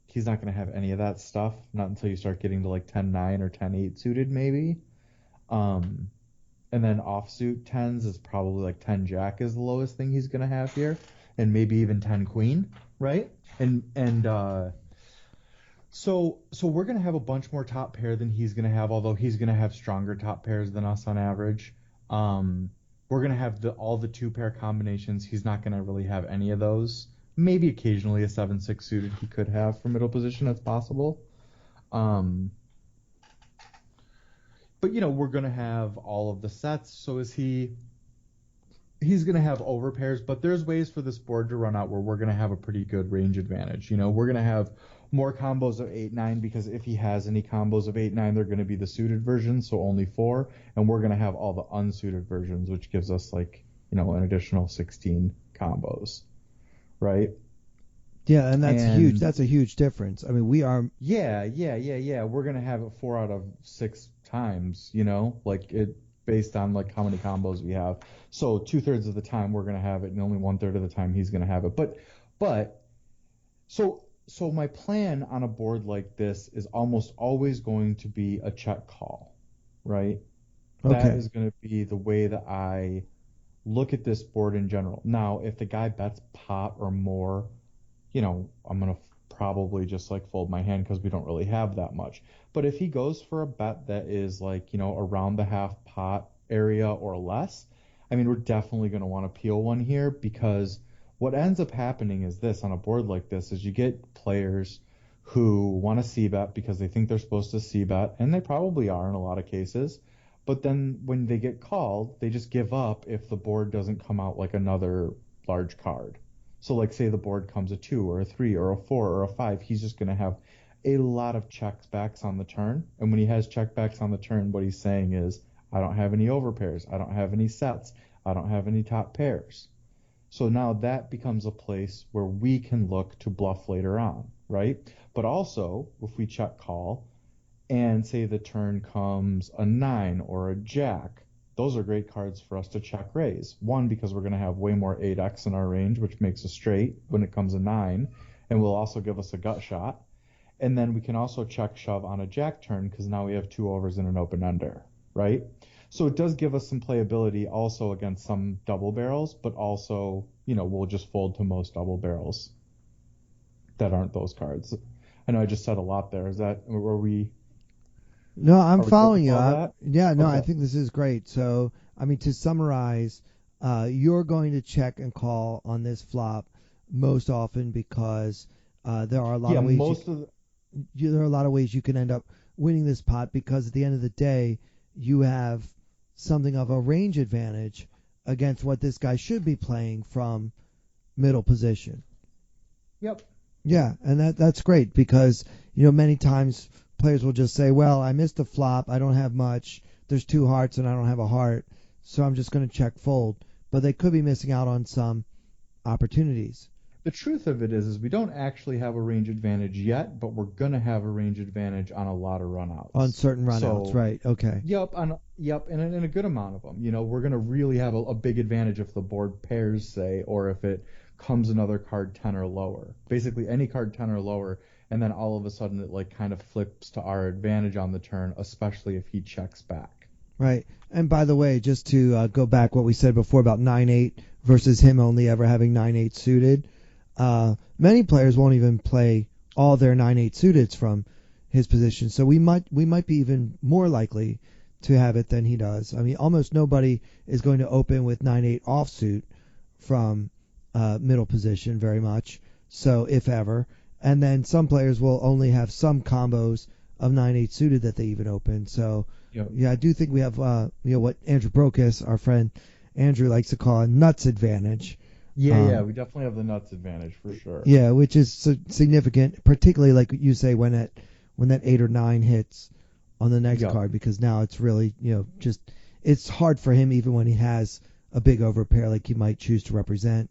he's not going to have any of that stuff, not until you start getting to like 10-9 or 10-8 suited maybe. Um, and then offsuit 10s is probably like 10 jack is the lowest thing he's going to have here, and maybe even 10 queen, right? And so we're going to have a bunch more top pair than he's going to have, although he's going to have stronger top pairs than us on average. Um, we're going to have all the 2 pair combinations. He's not going to really have any of those. Maybe occasionally a 7-6 suited he could have for middle position. That's possible. Um, but we're going to have all of the sets. So he's going to have overpairs, but there's ways for this board to run out where we're going to have a pretty good range advantage. We're going to have more combos of 8-9 because if he has any combos of 8-9, they're going to be the suited versions, so only 4, and we're going to have all the unsuited versions, which gives us like, an additional 16 combos, right? Yeah, and that's huge. And That's a huge difference. I mean, we are. yeah. We're going to have it 4 out of 6 times, like it based on like how many combos we have. So 2/3 of the time we're going to have it, and only 1/3 of the time he's going to have it. But so my plan on a board like this is almost always going to be a check call, right? That Okay. is going to be the way that I look at this board in general. Now, if the guy bets pot or more, I'm going to probably just like fold my hand because we don't really have that much. But if he goes for a bet that is like, around the half pot area or less, I mean, we're definitely going to want to peel one here, because what ends up happening is this on a board like this is you get players who want to c-bet because they think they're supposed to c-bet, and they probably are in a lot of cases. But then when they get called, they just give up if the board doesn't come out like another large card. So like say the board comes a 2 or a 3 or a 4 or a 5, he's just going to have a lot of checks backs on the turn. And when he has check backs on the turn, what he's saying is, I don't have any overpairs, I don't have any sets, I don't have any top pairs. So now that becomes a place where we can look to bluff later on, right? But also, if we check call and say the turn comes a 9 or a jack, those are great cards for us to check raise. One, because we're going to have way more 8x in our range, which makes a straight when it comes a 9, and will also give us a gut shot. And then we can also check shove on a jack turn because now we have 2 overs and an open ender, right? So it does give us some playability also against some double barrels, but also, we'll just fold to most double barrels that aren't those cards. I know I just said a lot there. No, I'm Are we good following with you. all that? Yeah, no, I Okay. think this is great. So, I mean, to summarize, you're going to check and call on this flop most often because there are a lot Yeah, of ways there are a lot of ways you can end up winning this pot because at the end of the day you have something of a range advantage against what this guy should be playing from middle position. Yep. Yeah, and that's great because many times players will just say, "Well, I missed a flop. I don't have much. There's two hearts and I don't have a heart, so I'm just going to check fold." But they could be missing out on some opportunities. The truth of it is we don't actually have a range advantage yet, but we're gonna have a range advantage on a lot of On runouts. certain runouts, So, right? Okay. yep, and in a good amount of them. We're gonna really have a big advantage if the board pairs, say, or if it comes another card 10 or lower. Basically, any card 10 or lower, and then all of a sudden it like kind of flips to our advantage on the turn, especially if he checks back. Right. And by the way, just to go back what we said before about 9-8 versus him only ever having 9-8 suited, many players won't even play all their 9-8 suiteds from his position. So we might be even more likely to have it than he does. I mean, almost nobody is going to open with 9-8 offsuit from middle position very much. So if ever, and then some players will only have some combos of 9-8 suited that they even open. So Yep. yeah, I do think we have what Andrew Brokus, our friend Andrew, likes to call a nuts advantage. Yeah, we definitely have the nuts advantage for sure. Yeah, which is significant, particularly like you say when that 8 or 9 hits on the next Yep. card, because now it's really just it's hard for him even when he has a big overpair like he might choose to represent,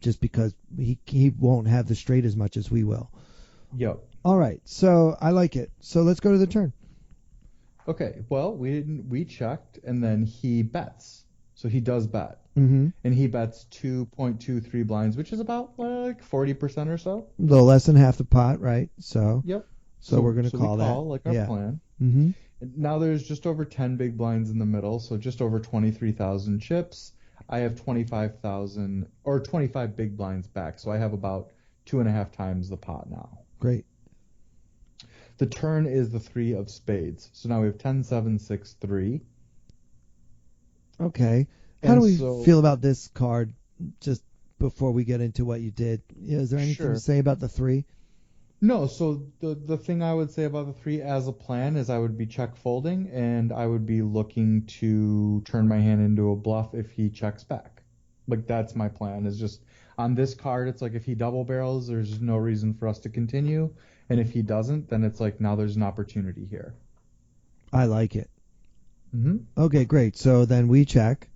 just because he won't have the straight as much as we will. Yep. All right, so I like it. So let's go to the turn. Okay, well, we checked, and then he bets. So he does bet. Mm-hmm. And he bets 2.23 blinds, which is about like 40% or so. A little less than half the pot, right? So Yep. so we're going to we call that. like our Yeah. plan. Mm-hmm. And now there's just over 10 big blinds in the middle, so just over 23,000 chips. I have 25,000 or 25 big blinds back, so I have about 2.5 times the pot now. Great. The turn is the 3 of spades. So now we have 10, 7, 6, 3. Okay. How do we so, feel about this card just before we get into what you did? Is there anything Sure. to say about the 3? No, so the thing I would say about the 3 as a plan is I would be check folding, and I would be looking to turn my hand into a bluff if he checks back. Like, that's my plan, is just on this card, it's like if he double barrels, there's no reason for us to continue. And if he doesn't, then it's like now there's an opportunity here. I like it. Mm-hmm. Okay, great. So then we check.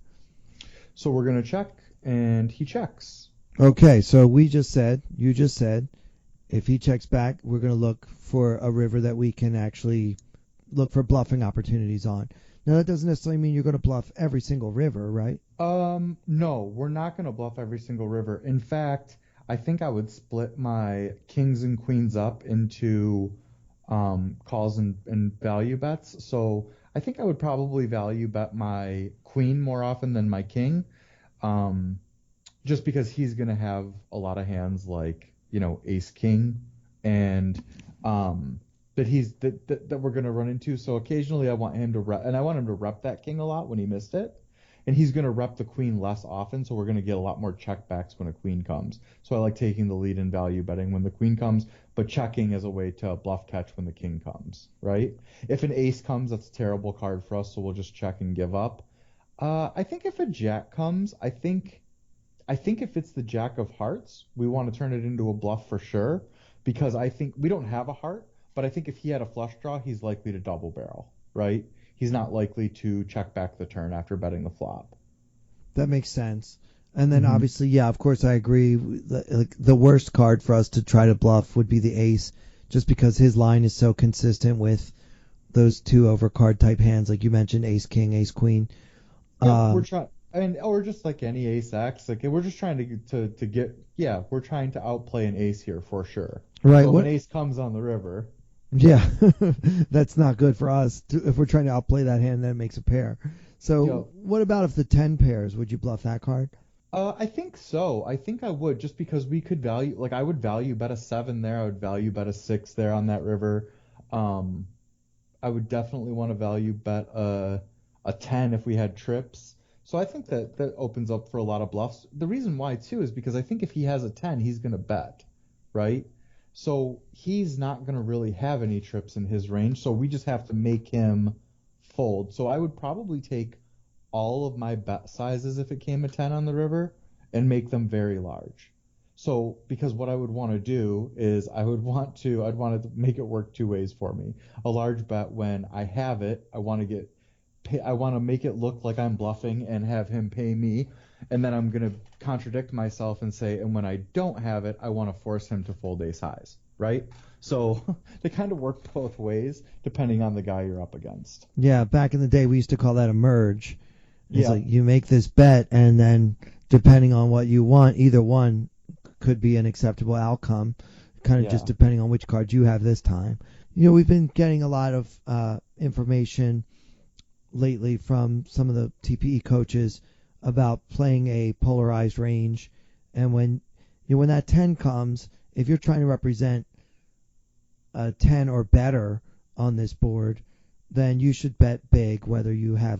So we're going to check, and he checks. Okay, so you just said, if he checks back, we're going to look for a river that we can actually look for bluffing opportunities on. Now, that doesn't necessarily mean you're going to bluff every single river, right? No, we're not going to bluff every single river. In fact, I think I would split my kings and queens up into calls and value bets. So I think I would probably value bet my queen more often than my king, just because he's going to have a lot of hands like, ace king and that we're going to run into. So occasionally I want him to rep that king a lot when he missed it. And he's going to rep the queen less often, so we're going to get a lot more checkbacks when a queen comes. So I like taking the lead in value betting when the queen comes, but checking as a way to bluff catch when the king comes, right? If an ace comes, that's a terrible card for us, so we'll just check and give up. I think if a jack comes, I think if it's the jack of hearts, we want to turn it into a bluff for sure, because I think we don't have a heart, but I think if he had a flush draw, he's likely to double barrel, right? He's not likely to check back the turn after betting the flop. That makes sense. And then obviously, yeah, of course I agree. The worst card for us to try to bluff would be the ace, just because his line is so consistent with those two overcard type hands, like you mentioned, ace king, ace queen. Yeah, we're trying, or just like any ace x, like we're just trying to get, yeah, we're trying to outplay an ace here for sure. Right. So if an ace comes on the river. Yeah, that's not good for us. If we're trying to outplay that hand, then it makes a pair. So what about if the 10 pairs? Would you bluff that card? I think so. I think I would, just because we could value, like I would value bet a 7 there. I would value bet a 6 there on that river. I would definitely want to value bet a 10 if we had trips. So I think that opens up for a lot of bluffs. The reason why too is because I think if he has a 10, he's going to bet, right? So he's not going to really have any trips in his range. So we just have to make him fold. So I would probably take all of my bet sizes if it came a 10 on the river and make them very large. So because what I would want to do is I'd want to make it work two ways for me. A large bet when I have it, I want to make it look like I'm bluffing and have him pay me, and then I'm going to contradict myself and say, and when I don't have it, I want to force him to fold ace highs, right? So they kind of work both ways depending on the guy you're up against. Yeah, back in the day we used to call that a merge. It's Yeah. like you make this bet, and then depending on what you want, either one could be an acceptable outcome, kind of just Yeah. depending on which card you have this time. We've been getting a lot of information lately from some of the TPE coaches about playing a polarized range, and when that 10 comes, if you're trying to represent a 10 or better on this board, then you should bet big whether you have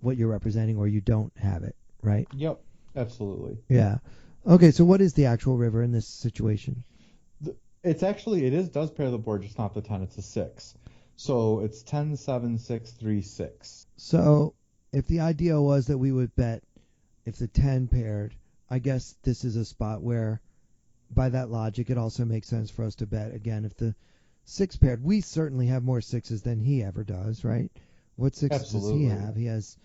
what you're representing or you don't have it, right? Yep. Absolutely. Yeah. Okay, so what is the actual river in this situation? It does pair the board, just not the 10. It's a 6. So it's 10, 7, 6, 3, 6. So if the idea was that we would bet if the 10 paired, I guess this is a spot where, by that logic, it also makes sense for us to bet again if the 6 paired. We certainly have more sixes than he ever does, right? What sixes does he Absolutely. have? He has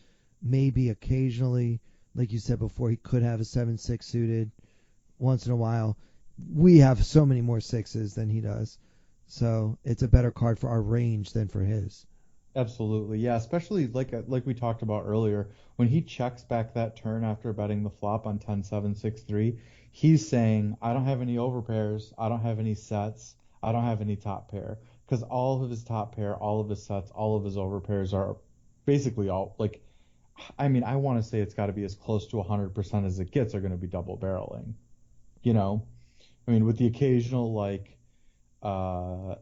maybe occasionally, like you said before, he could have a 7-6 suited once in a while. We have so many more sixes than he does. So it's a better card for our range than for his. Absolutely. Yeah, especially like we talked about earlier, when he checks back that turn after betting the flop on 10, 7, 6, 3, he's saying, I don't have any overpairs, I don't have any sets, I don't have any top pair. Because all of his top pair, all of his sets, all of his overpairs are basically all like, I mean, I want to say it's got to be as close to 100% as it gets are going to be double barreling. You know? I mean, with the occasional uh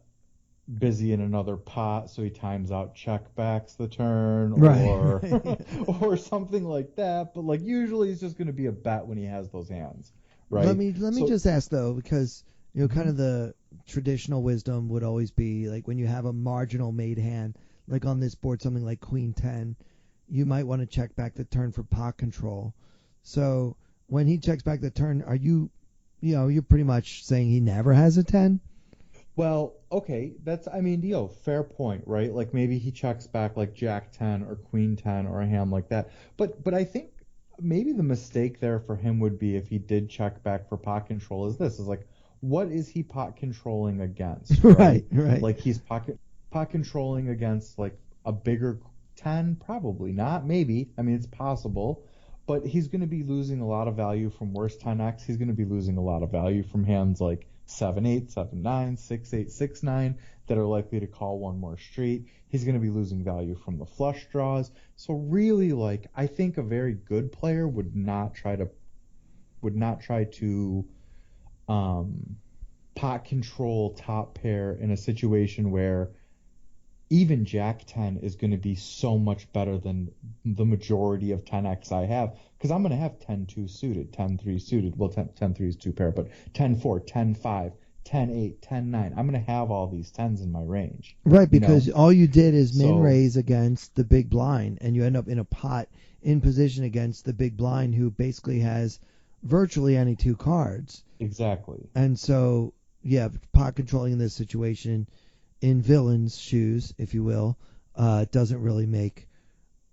busy in another pot, so he times out check backs the turn, or Right. or something like that. But like usually it's just going to be a bet when he has those hands, Let right? me So just ask though, because kind mhm. of the traditional wisdom would always be like when you have a marginal made hand, like on this board, something like Queen 10, you might want to check back the turn for pot control. So when he checks back the turn, are you're pretty much saying he never has a 10? Well, okay, that's I mean, fair point, right? Like maybe he checks back like Jack 10 or Queen 10 or a hand like that. But I think maybe the mistake there for him would be if he did check back for pot control is like what is he pot controlling against, Right, right? right. Like he's pot controlling against like a bigger 10, probably not, maybe. I mean, it's possible. But he's going to be losing a lot of value from worse 10x. He's going to be losing a lot of value from hands like 7-8, 7-9, 6-8, 6-9 that are likely to call one more street. He's going to be losing value from the flush draws. So really, like I think a very good player would not try to um, pot control top pair in a situation where even Jack 10 is going to be so much better than the majority of 10x I have because I'm going to have 10-2 suited, 10-3 suited. Well, 10-3 is two pair, but 10-4, 10-5, 10-8, 10-9. I'm going to have all these 10s in my range, Right, you know? because all you did is min So, raise against the big blind, and you end up in a pot in position against the big blind, who basically has virtually any two cards. exactly. And so, yeah, pot controlling in this situation, in villain's shoes, if you will, doesn't really make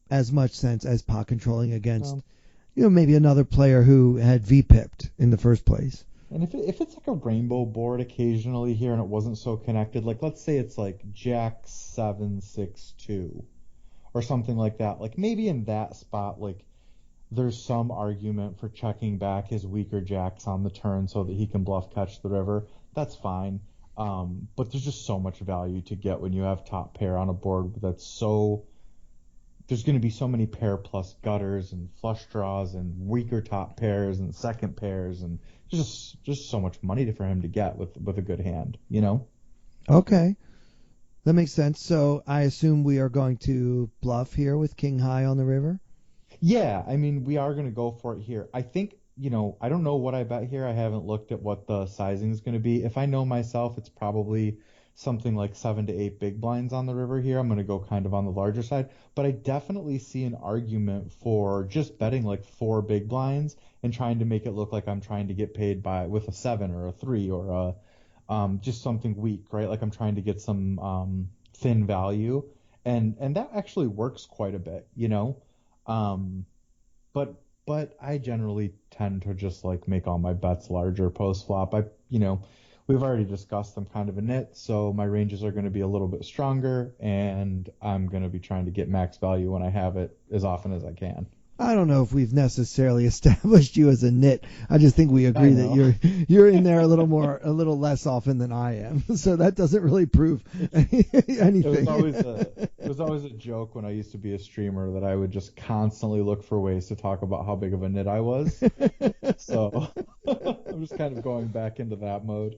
as much sense as pot controlling against, Um, maybe another player who had V-pipped in the first place. and if it's like a rainbow board occasionally here and it wasn't so connected, like let's say it's like Jack 7-6-2 or something like that, like maybe in that spot, like there's some argument for checking back his weaker jacks on the turn so that he can bluff catch the river. That's fine. But there's just so much value to get when you have top pair on a board that's so. There's going to be so many pair plus gutters and flush draws and weaker top pairs and second pairs and just so much money for him to get with a good hand, you know? Okay, that makes sense. So I assume we are going to bluff here with King High on the river? Yeah, I mean, we are going to go for it here. I think, I don't know what I bet here. I haven't looked at what the sizing is going to be. If I know myself, it's probably something like 7 to 8 big blinds on the river here. I'm going to go kind of on the larger side, but I definitely see an argument for just betting like 4 big blinds and trying to make it look like I'm trying to get paid by with a 7 or a 3 or just something weak, right? Like I'm trying to get some thin value, and that actually works quite a bit. Um, but I generally tend to just like make all my bets larger post flop. We've already discussed I'm kind of a nit, so my ranges are going to be a little bit stronger, and I'm going to be trying to get max value when I have it as often as I can. I don't know if we've necessarily established you as a nit. I just think we I agree that know. you're in there a little less often than I am. So that doesn't really prove anything. It was always a joke when I used to be a streamer that I would just constantly look for ways to talk about how big of a nit I was. So I'm just kind of going back into that mode.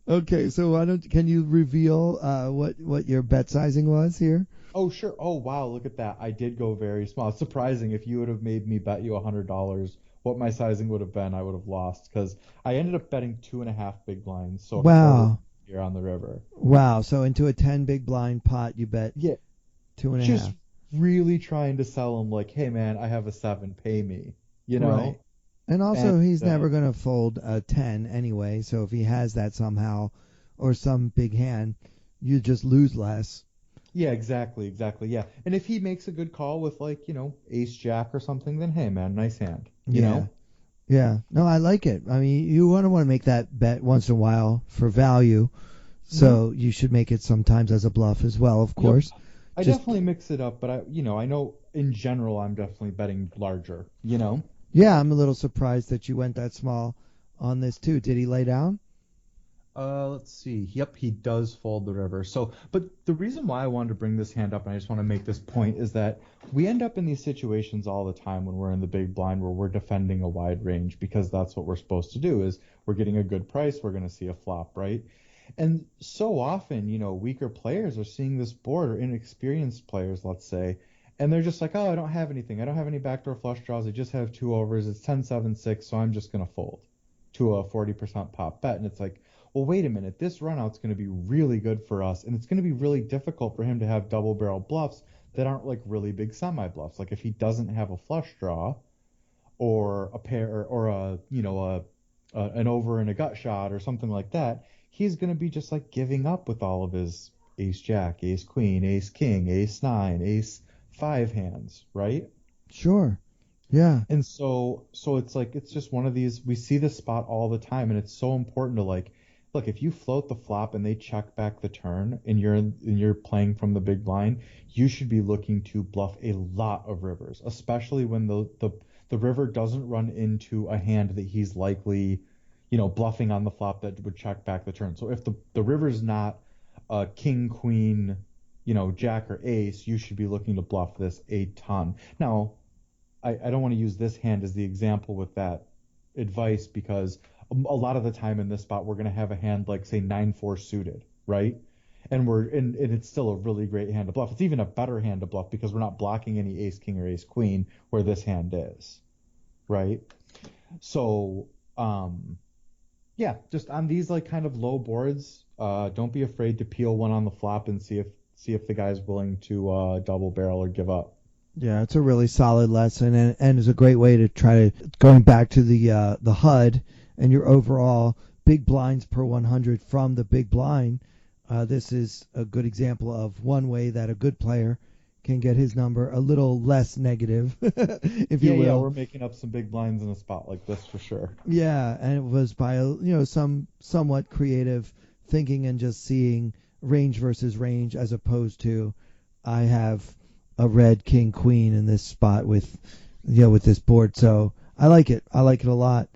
Okay, so can you reveal what your bet sizing was here? Oh, sure. Oh, wow. Look at that. I did go very small. It's surprising. If you would have made me bet you $100, what my sizing would have been, I would have lost because I ended up betting 2.5 big blinds, so a quarter Wow. here on the river. Wow. So into a 10 big blind pot, you bet Yeah, two and a just half. really trying to sell him like, hey, man, I have a 7, pay me, you know? Right. And And also, he's never going to fold a 10 anyway. So if he has that somehow or some big hand, you just lose less. yeah, exactly, exactly. Yeah. And if he makes a good call with like, ace jack or something, then hey, man, nice hand, you Yeah. know? Yeah. No, I like it. I mean, you want to make that bet once in a while for value. Hmm. So you should make it sometimes as a bluff as well, of Yep. course. I Just, definitely mix it up, but I know in general I'm definitely betting larger. yeah, I'm a little surprised that you went that small on this too. Did he lay down? Let's see. Yep, he does fold the river. So, but the reason why I wanted to bring this hand up, and I just want to make this point, is that we end up in these situations all the time when we're in the big blind where we're defending a wide range because that's what we're supposed to do is we're getting a good price, we're going to see a flop, right? And so often, weaker players are seeing this board or inexperienced players, let's say, and they're just like, oh, I don't have anything. I don't have any backdoor flush draws. I just have 2 overs. It's 10-7-6, so I'm just going to fold to a 40% pop bet. And it's like, well, wait a minute, this runout's going to be really good for us, and it's going to be really difficult for him to have double barrel bluffs that aren't like really big semi bluffs. Like if he doesn't have a flush draw or a pair or an over and a gut shot or something like that, he's going to be just like giving up with all of his ace jack, ace queen, ace king, ace nine, ace five hands, right? Sure. Yeah. And so it's like it's just one of these we see this spot all the time and it's so important to like look if you float the flop and they check back the turn and you're playing from the big blind, you should be looking to bluff a lot of rivers, especially when the river doesn't run into a hand that he's likely, bluffing on the flop that would check back the turn. So if the river's not king, queen, jack or ace, you should be looking to bluff this a ton. Now, I don't want to use this hand as the example with that advice because a lot of the time in this spot we're going to have a hand like say 9-4 suited, right? And it's still a really great hand to bluff. It's even a better hand to bluff because we're not blocking any ace king or ace queen where this hand is, right? So yeah, just on these like kind of low boards, don't be afraid to peel one on the flop and see if the guy's willing to double barrel or give up. Yeah, it's a really solid lesson, and it's a great way to try to going back to the HUD and your overall big blinds per 100 from the big blind. This is a good example of one way that a good player can get his number a little less negative, if you Yeah, will. we're making up some big blinds in a spot like this for sure. Yeah, and it was by some somewhat creative thinking and just seeing range versus range as opposed to I have a red king queen in this spot with this board. So I like it. I like it a lot.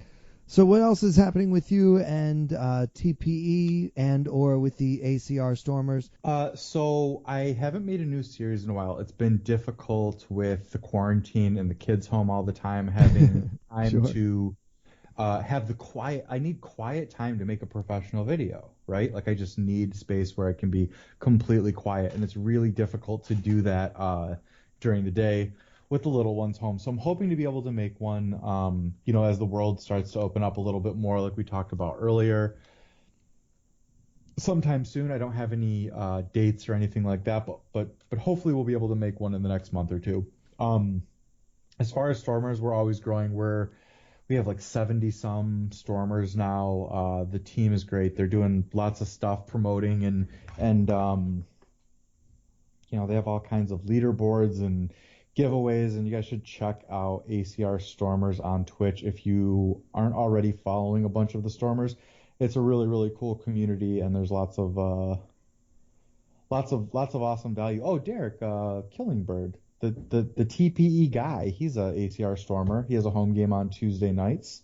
So what else is happening with you and TPE and or with the ACR Stormers? So I haven't made a new series in a while. It's been difficult with the quarantine and the kids home all the time, having time Sure. to have the quiet. I need quiet time to make a professional video, right? Like I just need space where I can be completely quiet, and it's really difficult to do that during the day. with the little ones home. So I'm hoping to be able to make one, as the world starts to open up a little bit more, like we talked about earlier, sometime soon. I don't have any dates or anything like that, but hopefully we'll be able to make one in the next month or two. As far as Stormers, we're always growing. We have like 70 some Stormers now. The team is great. They're doing lots of stuff promoting and they have all kinds of leaderboards and giveaways, and you guys should check out ACR Stormers on Twitch if you aren't already following a bunch of the Stormers. It's a really, really cool community, and there's lots of awesome value. Oh, Derek, Killingbird, the TPE guy, he's a ACR Stormer. He has a home game on Tuesday nights.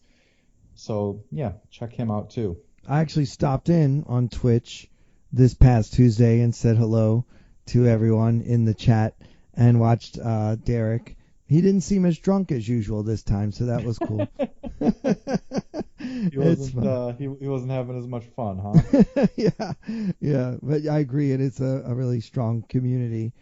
So yeah, check him out too. I actually stopped in on Twitch this past Tuesday and said hello to everyone in the chat and watched Derek. He didn't seem as drunk as usual this time, so that was cool. He wasn't having as much fun, huh? Yeah, but I agree. It is a really strong community.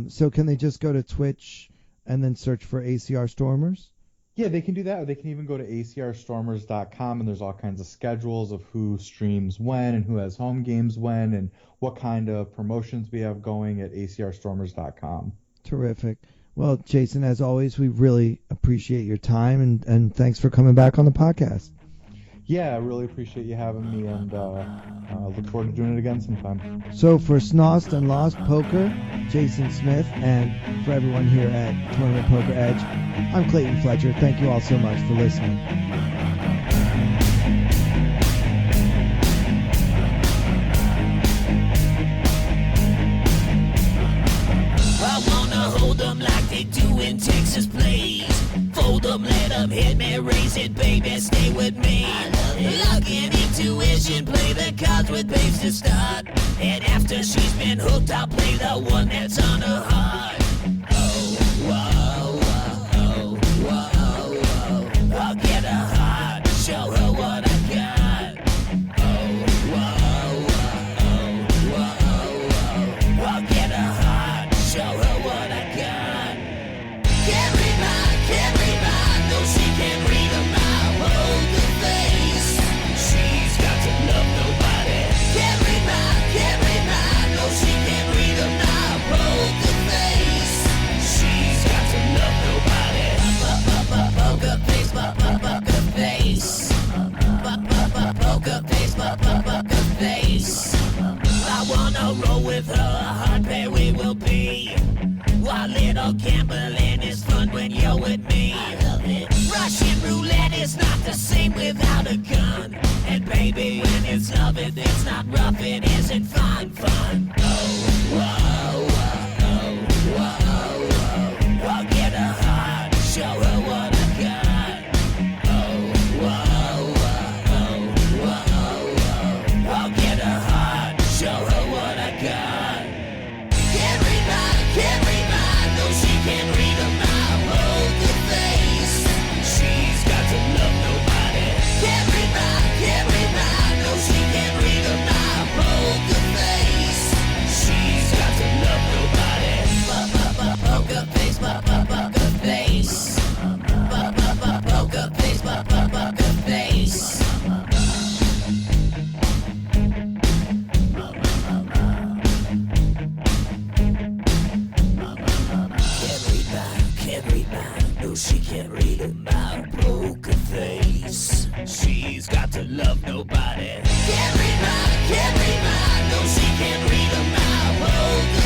So can they just go to Twitch and then search for ACR Stormers? Yeah, they can do that. Or they can even go to acrstormers.com, and there's all kinds of schedules of who streams when and who has home games when and what kind of promotions we have going at acrstormers.com. Terrific. Well, Jason, as always, we really appreciate your time, and thanks for coming back on the podcast. Yeah, I really appreciate you having me, and look forward to doing it again sometime. So for SnostnLost Poker, Jason Smith, and for everyone here at Tournament Poker Edge, I'm Clayton Fletcher. Thank you all so much for listening. Like they do in Texas plays. Fold them, let them hit me, raise it, baby, stay with me. Luck and intuition, play the cards with babes to start. And after she's been hooked, I'll play the one that's on her heart. Oh, whoa, whoa, whoa, whoa. I'll get her heart, show her what I got. Oh, whoa, whoa, whoa, whoa. I'll get her heart, show her what I got. Can't read mine, no she can't read a mile. Poker face, she's got to love nobody. Can't read mine, no she can't read a mile. Poker face, she's got to love nobody. Poker face, poker face. Poker face, poker face. I wanna roll with her, a hard pair we will be. While little gambling is fun when you're with me. I love it. Russian roulette is not the same without a gun. And baby, when it's love, it's not rough, it isn't fun. Oh, whoa, whoa, whoa, whoa. I'll get her heart, show her what I got. Oh, whoa, whoa, whoa, whoa. I'll get her heart, show her what I got. Can't read mine, no she can't read a mile. Poker face, she's got to love nobody. Can't read mine, no she can't read a mile. Poker face, she's got to love nobody. Poker face, poker face. Poker face, poker face. Can't read mine, no she can't read a mile. Poker face, she's got to love nobody. Can't read mine, no she can't read a mile. Poker